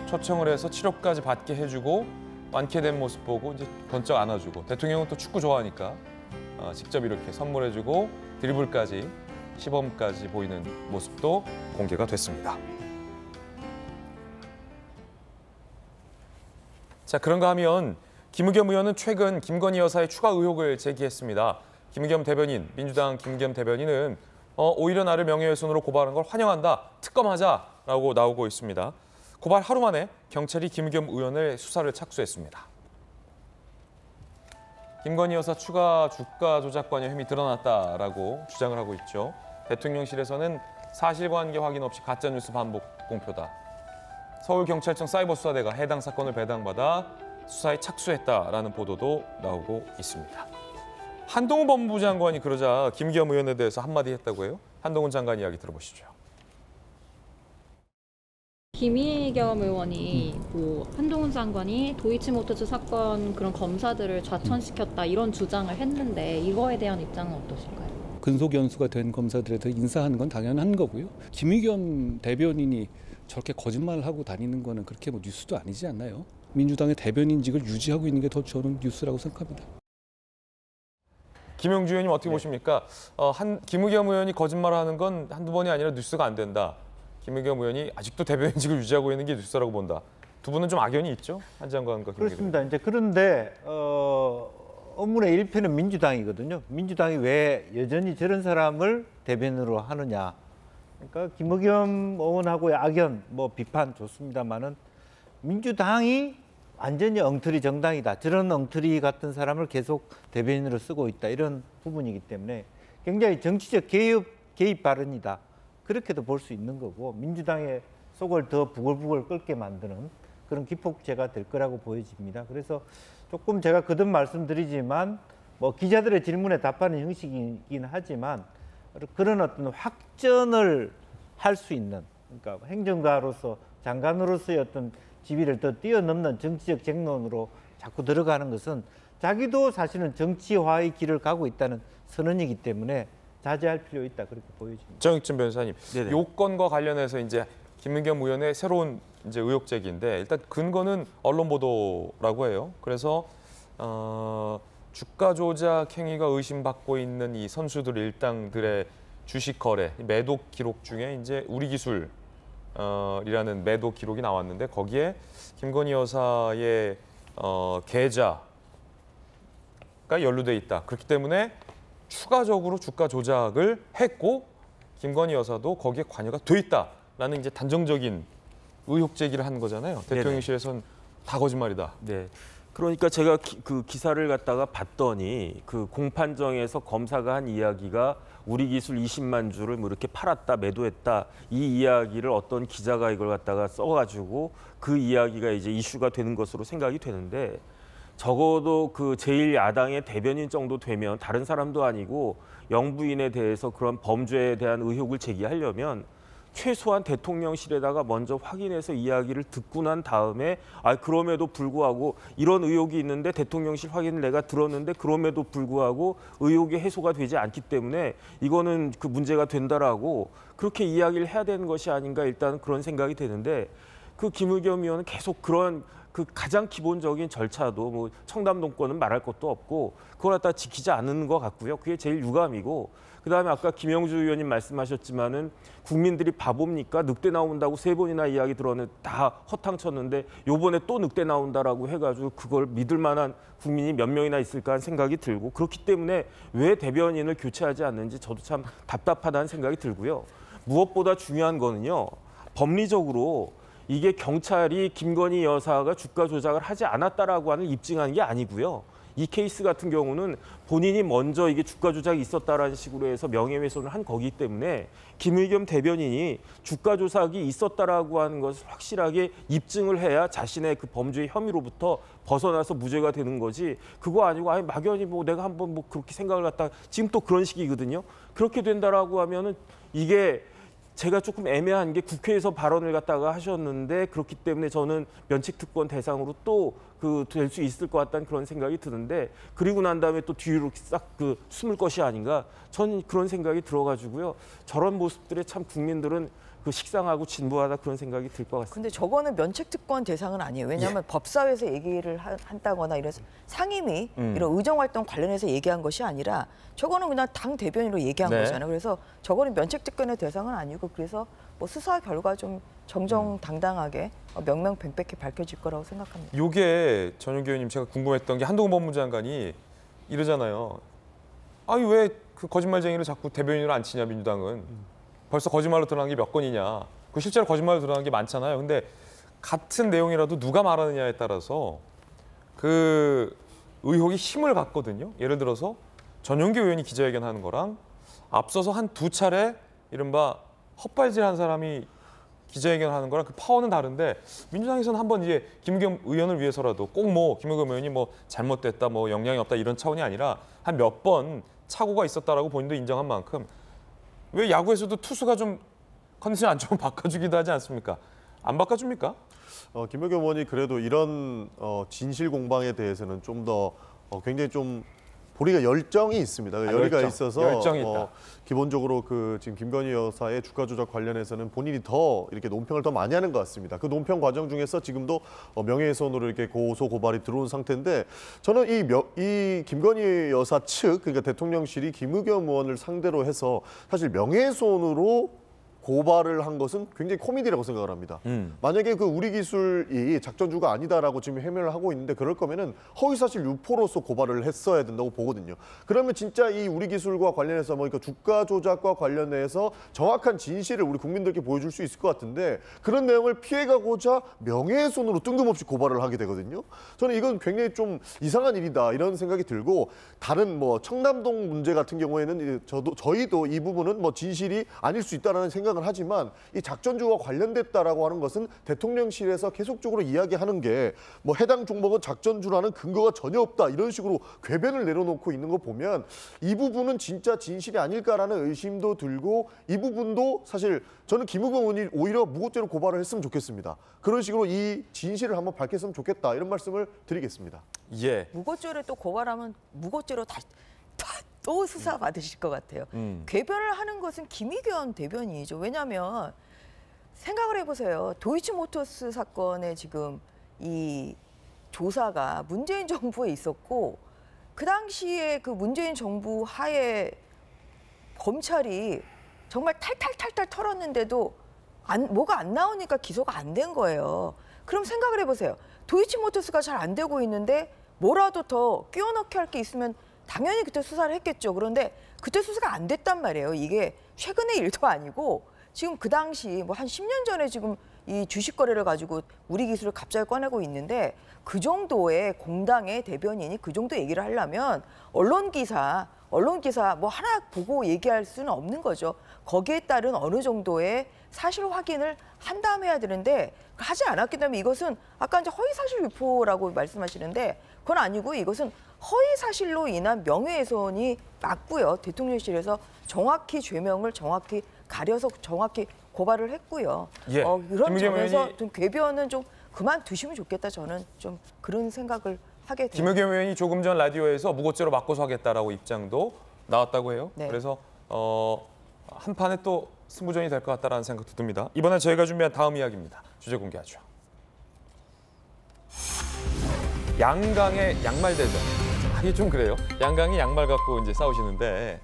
초청을 해서 치료까지 받게 해주고 완쾌된 모습 보고 이제 번쩍 안아주고 대통령은 또 축구 좋아하니까 직접 이렇게 선물해주고 드리블까지 시범까지 보이는 모습도 공개가 됐습니다. 자, 그런가 하면 김의겸 의원은 최근 김건희 여사의 추가 의혹을 제기했습니다. 김의겸 대변인, 민주당 김의겸 대변인은 오히려 나를 명예훼손으로 고발한 걸 환영한다, 특검하자라고 나오고 있습니다. 고발 하루 만에 경찰이 김의겸 의원의 수사를 착수했습니다. 김건희 여사 추가 주가 조작 관여 혐의 드러났다라고 주장을 하고 있죠. 대통령실에서는 사실관계 확인 없이 가짜뉴스 반복 공표다. 서울경찰청 사이버수사대가 해당 사건을 배당받아 수사에 착수했다라는 보도도 나오고 있습니다. 한동훈 법무부 장관이 그러자 김의겸 의원에 대해서 한마디 했다고 해요. 한동훈 장관 이야기 들어보시죠. 김의겸 의원이 한동훈 장관이 도이치모터스 사건 그런 검사들을 좌천시켰다 이런 주장을 했는데 이거에 대한 입장은 어떠실까요? 근속 연수가 된 검사들에 대해 인사하는 건 당연한 거고요. 김의겸 대변인이 저렇게 거짓말을 하고 다니는 거는 그렇게 뉴스도 아니지 않나요? 민주당의 대변인직을 유지하고 있는 게 더 저는 뉴스라고 생각합니다. 김영주 의원님 어떻게 보십니까? 김의겸 의원이 거짓말하는 건 한두 번이 아니라 뉴스가 안 된다. 김의겸 의원이 아직도 대변인직을 유지하고 있는 게 뉴스라고 본다. 두 분은 좀 악연이 있죠? 한 장관과 김의겸. 그렇습니다. 이제 그런데 업무의 일편은 민주당이거든요. 민주당이 왜 여전히 저런 사람을 대변인으로 하느냐. 그러니까 김의겸 의원하고의 악연, 비판 좋습니다만은 민주당이 완전히 엉터리 정당이다. 저런 엉터리 같은 사람을 계속 대변인으로 쓰고 있다. 이런 부분이기 때문에 굉장히 정치적 개입 발언이다. 그렇게도 볼 수 있는 거고 민주당의 속을 더 부글부글 끓게 만드는 그런 기폭제가 될 거라고 보여집니다. 그래서 조금 제가 거듭 말씀드리지만 기자들의 질문에 답하는 형식이긴 하지만 그런 어떤 확전을 할 수 있는 그러니까 행정가로서 장관으로서의 어떤 지위를 더 뛰어넘는 정치적 쟁론으로 자꾸 들어가는 것은 자기도 사실은 정치화의 길을 가고 있다는 선언이기 때문에 자제할 필요 있다 그렇게 보여집니다. 정익진 변호사님, 네네. 요건과 관련해서 이제 김의겸 의원의 새로운 이제 의혹 제기인데 일단 근거는 언론 보도라고 해요. 그래서 주가 조작 행위가 의심받고 있는 이 선수들 일당들의 주식 거래 매도 기록 중에 이제 우리기술 이라는 매도 기록이 나왔는데 거기에 김건희 여사의 계좌가 연루돼 있다. 그렇기 때문에 추가적으로 주가 조작을 했고 김건희 여사도 거기에 관여가 돼 있다라는 이제 단정적인 의혹 제기를 한 거잖아요. 대통령실에서는 다 거짓말이다. 네. 그러니까 제가 그 기사를 갖다가 봤더니 그 공판정에서 검사가 한 이야기가 우리 기술 20만 주를 이렇게 팔았다, 매도했다 이 이야기를 어떤 기자가 이걸 갖다가 써가지고 그 이야기가 이제 이슈가 되는 것으로 생각이 되는데 적어도 그 제1야당의 대변인 정도 되면 다른 사람도 아니고 영부인에 대해서 그런 범죄에 대한 의혹을 제기하려면 최소한 대통령실에다가 먼저 확인해서 이야기를 듣고 난 다음에 그럼에도 불구하고 이런 의혹이 있는데 대통령실 확인을 내가 들었는데 그럼에도 불구하고 의혹이 해소가 되지 않기 때문에 이거는 그 문제가 된다라고 그렇게 이야기를 해야 되는 것이 아닌가 일단 그런 생각이 드는데 그 김의겸 의원은 계속 그런 그 가장 기본적인 절차도 뭐 청담동권은 말할 것도 없고 그걸 갖다 지키지 않는 것 같고요. 그게 제일 유감이고 그다음에 아까 김영주 의원님 말씀하셨지만은 국민들이 바보입니까? 늑대 나온다고 3번이나 이야기 들었는데 다 허탕쳤는데 요번에 또 늑대 나온다라고 해가지고 그걸 믿을 만한 국민이 몇 명이나 있을까 하는 생각이 들고 그렇기 때문에 왜 대변인을 교체하지 않는지 저도 참 답답하다는 생각이 들고요. 무엇보다 중요한 거는요. 법리적으로 이게 경찰이 김건희 여사가 주가 조작을 하지 않았다라고 하는 입증한 게 아니고요. 이 케이스 같은 경우는 본인이 먼저 이게 주가 조작이 있었다라는 식으로 해서 명예훼손을 한 거기 때문에 김의겸 대변인이 주가 조작이 있었다라고 하는 것을 확실하게 입증을 해야 자신의 그 범죄의 혐의로부터 벗어나서 무죄가 되는 거지 그거 아니고 막연히 뭐 내가 한번 뭐 그렇게 생각을 갖다가 지금 또 그런 식이거든요. 그렇게 된다라고 하면은 이게 제가 조금 애매한 게 국회에서 발언을 갖다가 하셨는데 그렇기 때문에 저는 면책특권 대상으로 또 그 될 수 있을 것 같다는 그런 생각이 드는데 그리고 난 다음에 또 뒤로 싹 그 숨을 것이 아닌가 저는 그런 생각이 들어가지고요. 저런 모습들에 참 국민들은 그 식상하고 진부하다 그런 생각이 들 것 같습니다. 근데 저거는 면책특권 대상은 아니에요. 왜냐하면 법사위에서 얘기를 한다거나 이래서 상임위 이런 의정활동 관련해서 얘기한 것이 아니라 저거는 그냥 당 대변인으로 얘기한 거잖아요. 그래서 저거는 면책특권의 대상은 아니고 그래서 뭐 수사 결과 좀 정정당당하게 명명백백히 밝혀질 거라고 생각합니다. 요게 전용기 의원님 제가 궁금했던 게 한동훈 법무장관이 이러잖아요. 아니 왜 그 거짓말쟁이를 자꾸 대변인으로 안 치냐 민주당은. 벌써 거짓말로 드러난 게 몇 건이냐. 그 실제로 거짓말로 드러난 게 많잖아요. 근데 같은 내용이라도 누가 말하느냐에 따라서 그 의혹이 힘을 갖거든요. 예를 들어서 전용기 의원이 기자회견하는 거랑 앞서서 한 2차례 이른바 헛발질한 사람이 기자회견하는 거랑 그 파워는 다른데 민주당에서는 한번 이제 김의겸 의원을 위해서라도 꼭 뭐 김의겸 의원이 뭐 잘못됐다, 뭐 역량이 없다 이런 차원이 아니라 한 몇 번 착오가 있었다라고 본인도 인정한 만큼 왜 야구에서도 투수가 좀 컨디션 안 좋으면 바꿔주기도 하지 않습니까? 안 바꿔줍니까? 김의겸 의원이 그래도 이런 진실 공방에 대해서는 좀 더 굉장히 좀 보리가 열정이 있습니다. 열의가 있어서 열정이 있다. 기본적으로 그 지금 김건희 여사의 주가 조작 관련해서는 본인이 더 이렇게 논평을 더 많이 하는 것 같습니다. 그 논평 과정 중에서 지금도 명예훼손으로 이렇게 고소 고발이 들어온 상태인데 저는 이 김건희 여사 측 그러니까 대통령실이 김의겸 의원을 상대로 해서 사실 명예훼손으로 고발을 한 것은 굉장히 코미디라고 생각을 합니다. 만약에 그 우리 기술이 작전주가 아니다라고 지금 해명을 하고 있는데 그럴 거면은 허위사실 유포로서 고발을 했어야 된다고 보거든요. 그러면 진짜 이 우리 기술과 관련해서 뭐 주가 조작과 관련해서 정확한 진실을 우리 국민들께 보여줄 수 있을 것 같은데 그런 내용을 피해가고자 명예훼손으로 뜬금없이 고발을 하게 되거든요. 저는 이건 굉장히 좀 이상한 일이다 이런 생각이 들고 다른 뭐 청담동 문제 같은 경우에는 저희도 이 부분은 뭐 진실이 아닐 수 있다는 생각 하지만 이 작전주와 관련됐다라고 하는 것은 대통령실에서 계속적으로 이야기하는 게 뭐 해당 종목은 작전주라는 근거가 전혀 없다 이런 식으로 궤변을 내려놓고 있는 거 보면 이 부분은 진짜 진실이 아닐까라는 의심도 들고 이 부분도 사실 저는 김의겸 의원이 오히려 무고죄로 고발을 했으면 좋겠습니다. 그런 식으로 이 진실을 한번 밝혔으면 좋겠다 이런 말씀을 드리겠습니다. 예. 무고죄로 또 고발하면 무고죄로 또 수사 받으실 것 같아요. 궤변을 하는 것은 김의겸 대변인이죠. 왜냐하면 생각을 해보세요. 도이치모터스 사건의 지금 이 조사가 문재인 정부에 있었고 그 당시에 그 문재인 정부 하에 검찰이 정말 탈탈 털었는데도 뭐가 안 나오니까 기소가 안 된 거예요. 그럼 생각을 해보세요. 도이치모터스가 잘 안 되고 있는데 뭐라도 더 끼워넣게 할 게 있으면 당연히 그때 수사를 했겠죠. 그런데 그때 수사가 안 됐단 말이에요. 이게 최근의 일도 아니고 지금 그 당시 뭐 한 10년 전에 지금 이 주식 거래를 가지고 우리 기술을 갑자기 꺼내고 있는데 그 정도의 공당의 대변인이 그 정도 얘기를 하려면 언론 기사 뭐 하나 보고 얘기할 수는 없는 거죠. 거기에 따른 어느 정도의 사실 확인을 한 다음에 해야 되는데 하지 않았기 때문에 이것은 아까 이제 허위사실 유포라고 말씀하시는데 그건 아니고 이것은 허위사실로 인한 명예훼손이 맞고요. 대통령실에서 정확히 죄명을 정확히 가려서 정확히 고발을 했고요. 예. 그런 김의겸 점에서 의원이- 좀 궤변은 좀 그만두시면 좋겠다. 저는 좀 그런 생각을 하게 됩니다. 김의겸 의원이 조금 전 라디오에서 무고죄로 바꿔서 하겠다라고 입장도 나왔다고 해요. 네. 그래서 한 판에 또 승부전이 될 것 같다라는 생각도 듭니다. 이번엔 저희가 준비한 다음 이야기입니다. 주제 공개하죠. 양강의 양말 대전. 이게 좀 그래요. 양강이 양말 갖고 이제 싸우시는데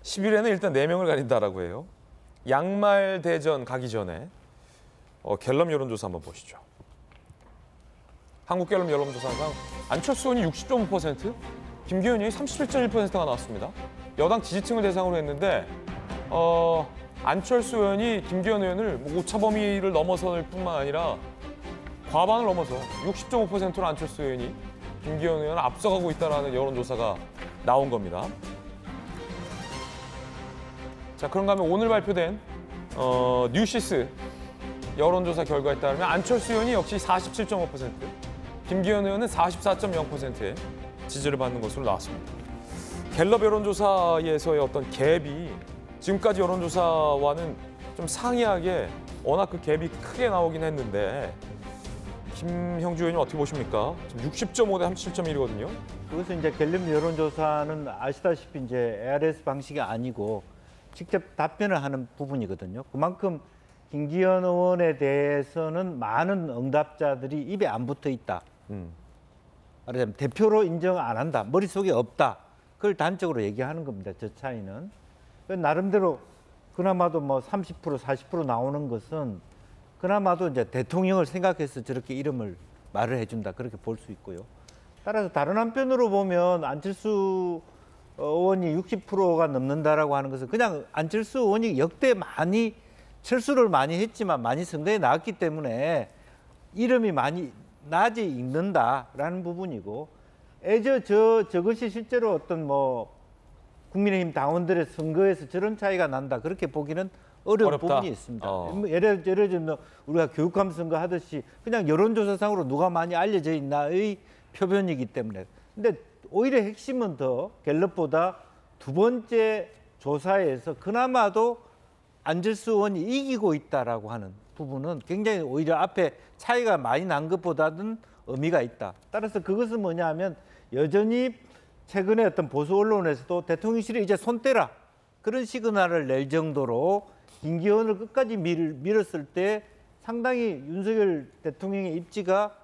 10일에는 일단 4명을 가린다라고 해요. 양말 대전 가기 전에 갤럽 여론조사 한번 보시죠. 한국 갤럽 여론조사상 안철수 의원이 60.5%, 김기현 의원이 37.1%가 나왔습니다. 여당 지지층을 대상으로 했는데 안철수 의원이 김기현 의원을 오차 범위를 넘어설 뿐만 아니라 과반을 넘어서 60.5%로 안철수 의원이 김기현 의원을 앞서가고 있다는 여론조사가 나온 겁니다. 자, 그런가 하면 오늘 발표된 뉴시스 여론조사 결과에 따르면 안철수 의원이 역시 47.5%, 김기현 의원은 44.0%의 지지를 받는 것으로 나왔습니다. 갤럽 여론조사에서의 어떤 갭이 지금까지 여론조사와는 좀 상이하게 워낙 그 갭이 크게 나오긴 했는데 김형주 의원님 어떻게 보십니까? 지금 60.5 대 37.1이거든요. 그것은 이제 갤럽 여론조사는 아시다시피 이제 ARS 방식이 아니고 직접 답변을 하는 부분이거든요. 그만큼 김기현 의원에 대해서는 많은 응답자들이 입에 안 붙어 있다. 말하자면 대표로 인정 안 한다. 머릿속에 없다. 그걸 단적으로 얘기하는 겁니다. 저 차이는. 나름대로 그나마도 뭐 30%, 40% 나오는 것은 그나마도 이제 대통령을 생각해서 저렇게 이름을 말을 해준다. 그렇게 볼 수 있고요. 따라서 다른 한편으로 보면 안철수 의원이 60%가 넘는다라고 하는 것은 그냥 안철수 의원이 역대 많이 철수를 많이 했지만 많이 선거에 나왔기 때문에 이름이 많이 낮이 읽는다라는 부분이고 저것이 실제로 어떤 뭐 국민의힘 당원들의 선거에서 저런 차이가 난다 그렇게 보기는 어려운 부분이 있습니다. 예를 들면 우리가 교육감 선거 하듯이 그냥 여론조사상으로 누가 많이 알려져 있나의 표변이기 때문에. 근데 오히려 핵심은 더 갤럽보다 두 번째 조사에서 그나마도 안철수 의원이 이기고 있다라고 하는 부분은 굉장히 오히려 앞에 차이가 많이 난 것보다는 의미가 있다. 따라서 그것은 뭐냐 하면 여전히 최근에 어떤 보수 언론에서도 대통령실이 이제 손 떼라 그런 시그널을 낼 정도로 김기현을 끝까지 밀었을 때 상당히 윤석열 대통령의 입지가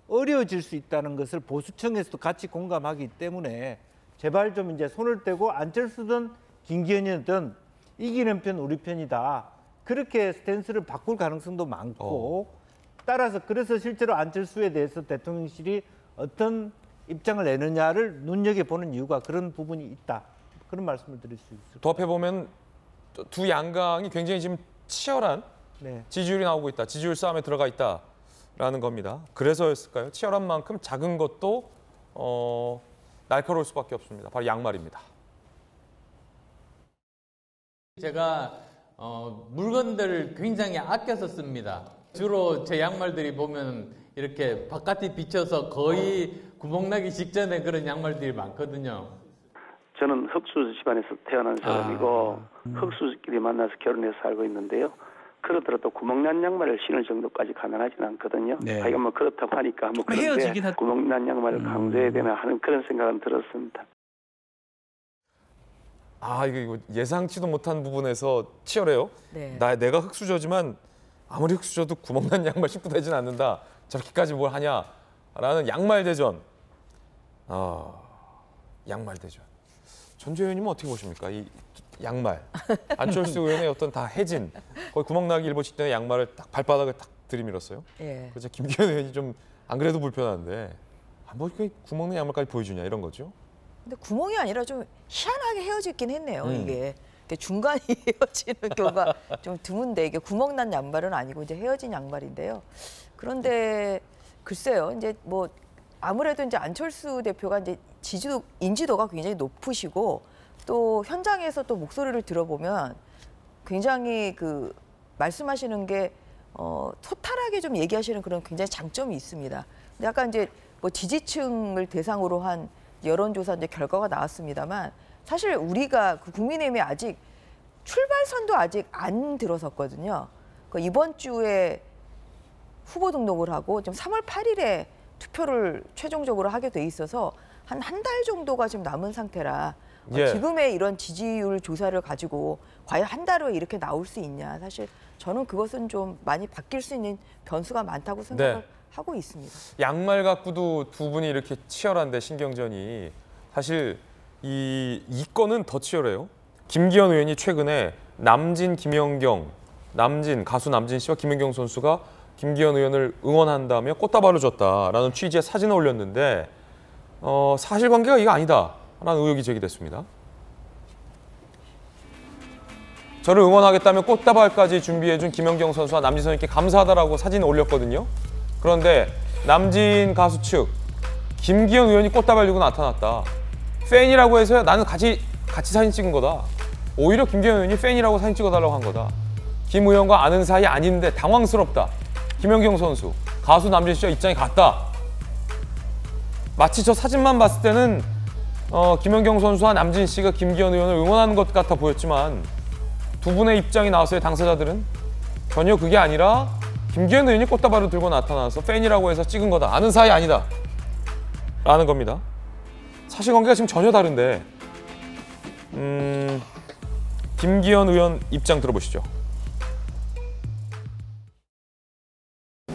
어려워질 수 있다는 것을 보수층에서도 같이 공감하기 때문에 제발 좀 이제 손을 떼고 안철수든 김기현이든 이기는 편 우리 편이다. 그렇게 스탠스를 바꿀 가능성도 많고 따라서 그래서 실제로 안철수에 대해서 대통령실이 어떤 입장을 내느냐를 눈여겨보는 이유가 그런 부분이 있다. 그런 말씀을 드릴 수 있습니다. 도합해보면 두 양강이 굉장히 지금 치열한 지지율이 나오고 있다. 지지율 싸움에 들어가 있다라는 겁니다. 그래서였을까요? 치열한 만큼 작은 것도 날카로울 수밖에 없습니다. 바로 양말입니다. 제가 물건들을 굉장히 아껴서 씁니다. 주로 제 양말들이 보면 이렇게 바깥이 비쳐서 거의 구멍나기 직전에 그런 양말들이 많거든요. 저는 흑수 집안에서 태어난 사람이고 흑수끼리 만나서 결혼해서 살고 있는데요. 그렇더라도 구멍난 양말을 신을 정도까지 가능하지는 않거든요. 하여간 뭐 그렇다고 하니까 뭐 그런데 구멍난 양말을 강조해야 되나 하는 그런 생각은 들었습니다. 이거 예상치도 못한 부분에서 치열해요. 내가 흑수저지만 아무리 흑수저도 구멍난 양말 신고 다니진 않는다. 저렇게까지 뭘 하냐라는 양말 대전. 양말 대전. 전주 의원님은 어떻게 보십니까? 이 양말. 안철수 의원의 어떤 다 해진 거의 구멍나기 일보 직전에 양말을 딱 발바닥을 딱 들이밀었어요. 그래서 김기현 의원이 좀 안 그래도 불편한데 뭐 구멍난 양말까지 보여주냐 이런 거죠. 근데 구멍이 아니라 좀 희한하게 헤어지긴 했네요. 이게 중간이 헤어지는 경우가 좀 드문데 이게 구멍난 양말은 아니고 이제 헤어진 양말인데요. 그런데 글쎄요, 이제 뭐 아무래도 이제 안철수 대표가 이제 인지도가 굉장히 높으시고 또 현장에서 또 목소리를 들어보면 굉장히 그 말씀하시는 게 소탈하게 좀 얘기하시는 그런 굉장히 장점이 있습니다. 근데 약간 이제 뭐 지지층을 대상으로 한 여론조사 이제 결과가 나왔습니다만 사실 우리가 국민의힘이 아직 출발선도 아직 안 들어섰거든요. 이번 주에 후보 등록을 하고 지금 3월 8일에 투표를 최종적으로 하게 돼 있어서 한 달 정도가 지금 남은 상태라 지금의 이런 지지율 조사를 가지고 과연 한 달 후에 이렇게 나올 수 있냐. 사실 저는 그것은 좀 많이 바뀔 수 있는 변수가 많다고 생각을 하고 있습니다. 양말 갖고도 두 분이 이렇게 치열한데 신경전이 사실 이 건은 더 치열해요. 김기현 의원이 최근에 가수 남진 씨와 김연경 선수가 김기현 의원을 응원한다며 꽃다발을 줬다라는 취지의 사진을 올렸는데 사실관계가 이거 아니다라는 의혹이 제기됐습니다. 저를 응원하겠다며 꽃다발까지 준비해준 김연경 선수와 남진 선수께 감사하다라고 사진을 올렸거든요. 그런데 남진 가수 측 김기현 의원이 꽃다발 들고 나타났다. 팬이라고 해서 나는 같이 사진 찍은 거다. 오히려 김기현 의원이 팬이라고 사진 찍어달라고 한 거다. 김 의원과 아는 사이 아닌데 당황스럽다. 김연경 선수, 가수 남진 씨와 입장이 같다. 마치 저 사진만 봤을 때는 김연경 선수와 남진 씨가 김기현 의원을 응원하는 것 같아 보였지만 두 분의 입장이 나왔어요. 당사자들은 전혀 그게 아니라 김기현 의원이 꽃다발을 들고 나타나서 팬이라고 해서 찍은 거다. 아는 사이 아니다. 라는 겁니다. 사실관계가 지금 전혀 다른데 김기현 의원 입장 들어보시죠.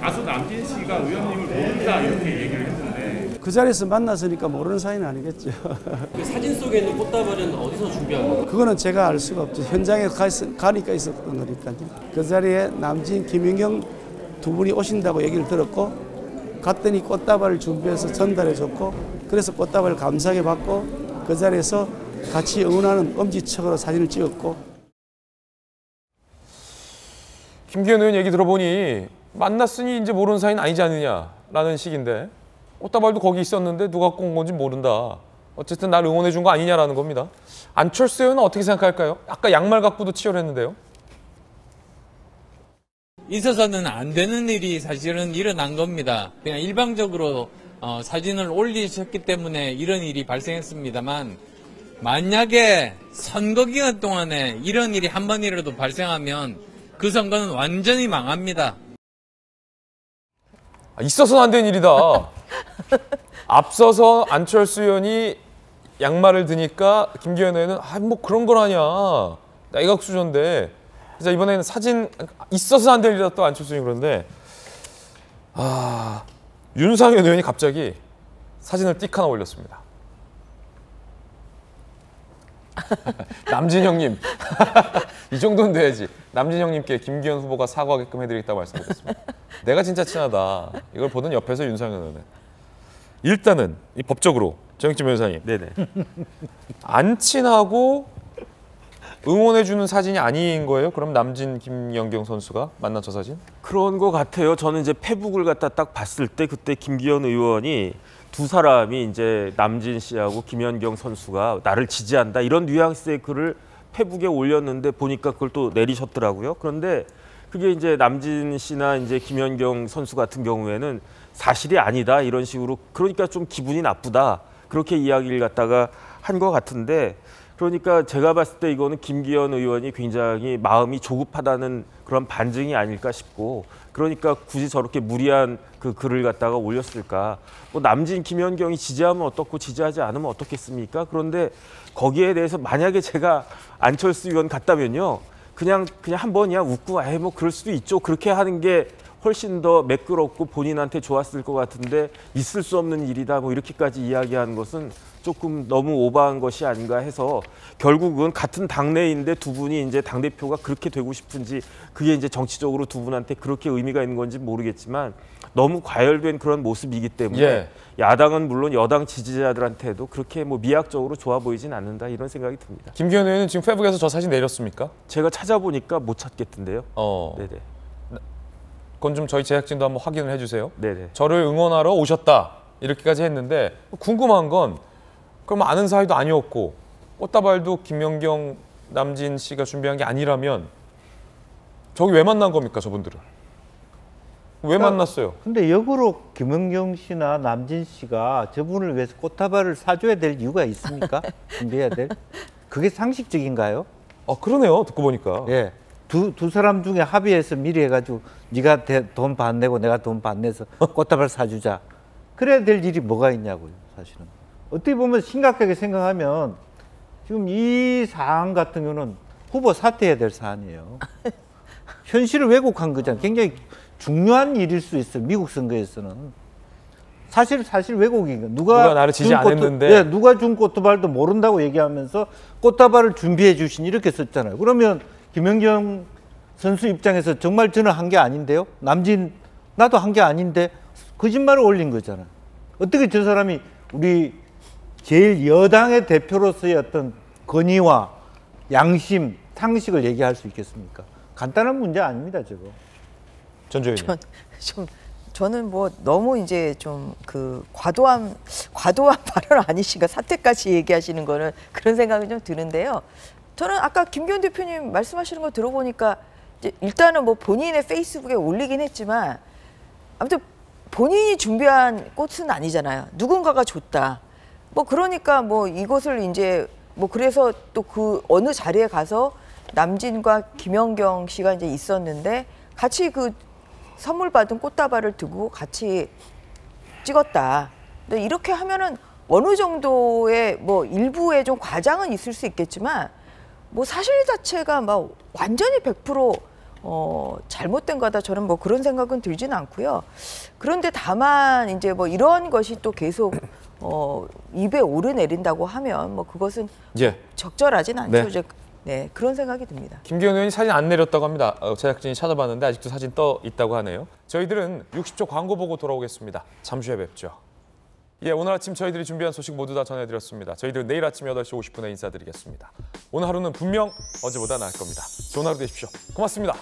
가수 남진 씨가 의원님을 모른다 이렇게 얘기를 했는데 그 자리에서 만났으니까 모르는 사이는 아니겠죠. 그 사진 속에 있는 꽃다발은 어디서 준비한 거예요? 그거는 제가 알 수가 없죠. 현장에 가니까 있었던 거니까요. 그 자리에 남진, 김연경 두 분이 오신다고 얘기를 들었고 갔더니 꽃다발을 준비해서 전달해줬고 그래서 꽃다발을 감사하게 받고 그 자리에서 같이 응원하는 엄지척으로 사진을 찍었고. 김기현 의원 얘기 들어보니 만났으니 이제 모르는 사이는 아니지 않느냐라는 식인데 꽃다발도 거기 있었는데 누가 갖고 온 건지 모른다. 어쨌든 날 응원해 준 거 아니냐라는 겁니다. 안철수 의원은 어떻게 생각할까요? 아까 양말 갖고도 치열했는데요. 있어서는 안 되는 일이 사실은 일어난 겁니다. 그냥 일방적으로 사진을 올리셨기 때문에 이런 일이 발생했습니다만 만약에 선거 기간 동안에 이런 일이 한 번이라도 발생하면 그 선거는 완전히 망합니다. 있어서는 안 된 일이다. 앞서서 안철수 의원이 양말을 드니까 김기현 의원은 뭐 그런 걸 하냐. 내각 수준인데. 그래서 이번에는 사진 있어서 안 될 일이다 또 안철수 의원이 그런데 윤상현 의원이 갑자기 사진을 띡 하나 올렸습니다. 남진 형님 이 정도는 돼야지. 남진 형님께 김기현 후보가 사과하게끔 해드리겠다고 말씀드렸습니다. 내가 진짜 친하다. 이걸 보던 옆에서 윤상현 의원은 일단은 이 법적으로 정익진 변호사님 안 친하고 응원해주는 사진이 아닌 거예요? 그럼 남진, 김연경 선수가 만난 저 사진? 그런 것 같아요. 저는 이제 페북을 갖다 딱 봤을 때 그때 김기현 의원이 두 사람이 이제 남진 씨하고 김연경 선수가 나를 지지한다 이런 뉘앙스의 글을 페북에 올렸는데 보니까 그걸 또 내리셨더라고요. 그런데 그게 이제 남진 씨나 이제 김연경 선수 같은 경우에는 사실이 아니다 이런 식으로 그러니까 좀 기분이 나쁘다 그렇게 이야기를 갖다가 한 것 같은데 그러니까 제가 봤을 때 이거는 김기현 의원이 굉장히 마음이 조급하다는 그런 반증이 아닐까 싶고 그러니까 굳이 저렇게 무리한 그 글을 갖다가 올렸을까. 뭐 남진, 김연경이 지지하면 어떻고 지지하지 않으면 어떻겠습니까? 그런데 거기에 대해서 만약에 제가 안철수 의원 같다면요. 그냥 한번 웃고 뭐 그럴 수도 있죠. 그렇게 하는 게 훨씬 더 매끄럽고 본인한테 좋았을 것 같은데 있을 수 없는 일이다 뭐 이렇게까지 이야기하는 것은 조금 너무 오버한 것이 아닌가 해서 결국은 같은 당내인데 두 분이 이제 당대표가 그렇게 되고 싶은지 그게 이제 정치적으로 두 분한테 그렇게 의미가 있는 건지 모르겠지만 너무 과열된 그런 모습이기 때문에 야당은 물론 여당 지지자들한테도 그렇게 뭐 미학적으로 좋아 보이진 않는다 이런 생각이 듭니다. 김기현 의원은 지금 페북에서 저 사진 내렸습니까? 제가 찾아보니까 못 찾겠던데요. 네네. 그건 좀 저희 제작진도 한번 확인을 해주세요. 네네. 저를 응원하러 오셨다 이렇게까지 했는데 궁금한 건 그럼 아는 사이도 아니었고 꽃다발도 김연경, 남진 씨가 준비한 게 아니라면 저기 왜 만난 겁니까 저분들은? 왜 만났어요? 근데 역으로 김연경 씨나 남진 씨가 저분을 위해서 꽃다발을 사줘야 될 이유가 있습니까? 준비해야 될? 그게 상식적인가요? 그러네요. 듣고 보니까. 예. 두 사람 중에 합의해서 미리 해가지고 네가 돈 반 내고 내가 돈 반 내서 꽃다발 사주자. 그래야 될 일이 뭐가 있냐고요, 사실은. 어떻게 보면 심각하게 생각하면 지금 이 사안 같은 경우는 후보 사퇴해야 될 사안이에요. 현실을 왜곡한 거잖아요. 굉장히 중요한 일일 수 있어요. 미국 선거에서는. 사실 왜곡인 거예요. 누가 나를 지지 안 했는데. 예, 누가 준 꽃다발도 모른다고 얘기하면서 꽃다발을 준비해 주신 이렇게 썼잖아요. 그러면 김연경 선수 입장에서 정말 저는 한 게 아닌데요. 남진 나도 한 게 아닌데 거짓말을 올린 거잖아요. 어떻게 저 사람이 우리 제일 여당의 대표로서의 어떤 권위와 양심, 상식을 얘기할 수 있겠습니까? 간단한 문제 아닙니다, 저거. 전주현. 저는 뭐 너무 이제 좀 그 과도한 발언 아니신가, 사퇴까지 얘기하시는 거는 그런 생각이 좀 드는데요. 저는 아까 김기현 대표님 말씀하시는 거 들어보니까 이제 일단은 뭐 본인의 페이스북에 올리긴 했지만 아무튼 본인이 준비한 꽃은 아니잖아요. 누군가가 줬다. 뭐 그러니까 뭐 이것을 이제 뭐 그래서 또 그 어느 자리에 가서 남진과 김연경 씨가 이제 있었는데 같이 그 선물 받은 꽃다발을 두고 같이 찍었다. 근데 이렇게 하면은 어느 정도의 뭐 일부의 좀 과장은 있을 수 있겠지만 뭐 사실 자체가 막 완전히 100% 잘못된 거다. 저는 뭐 그런 생각은 들지는 않고요. 그런데 다만 이제 뭐 이런 것이 또 계속 입에 오르내린다고 하면 뭐 그것은 적절하진 않죠. 네. 이제 네, 그런 생각이 듭니다. 김기현 의원이 사진 안 내렸다고 합니다. 제작진이 찾아봤는데 아직도 사진 떠 있다고 하네요. 저희들은 60초 광고 보고 돌아오겠습니다. 잠시 후에 뵙죠. 예, 오늘 아침 저희들이 준비한 소식 모두 다 전해드렸습니다. 저희들은 내일 아침 8시 50분에 인사드리겠습니다. 오늘 하루는 분명 어제보다 나을 겁니다. 좋은 하루 되십시오. 고맙습니다.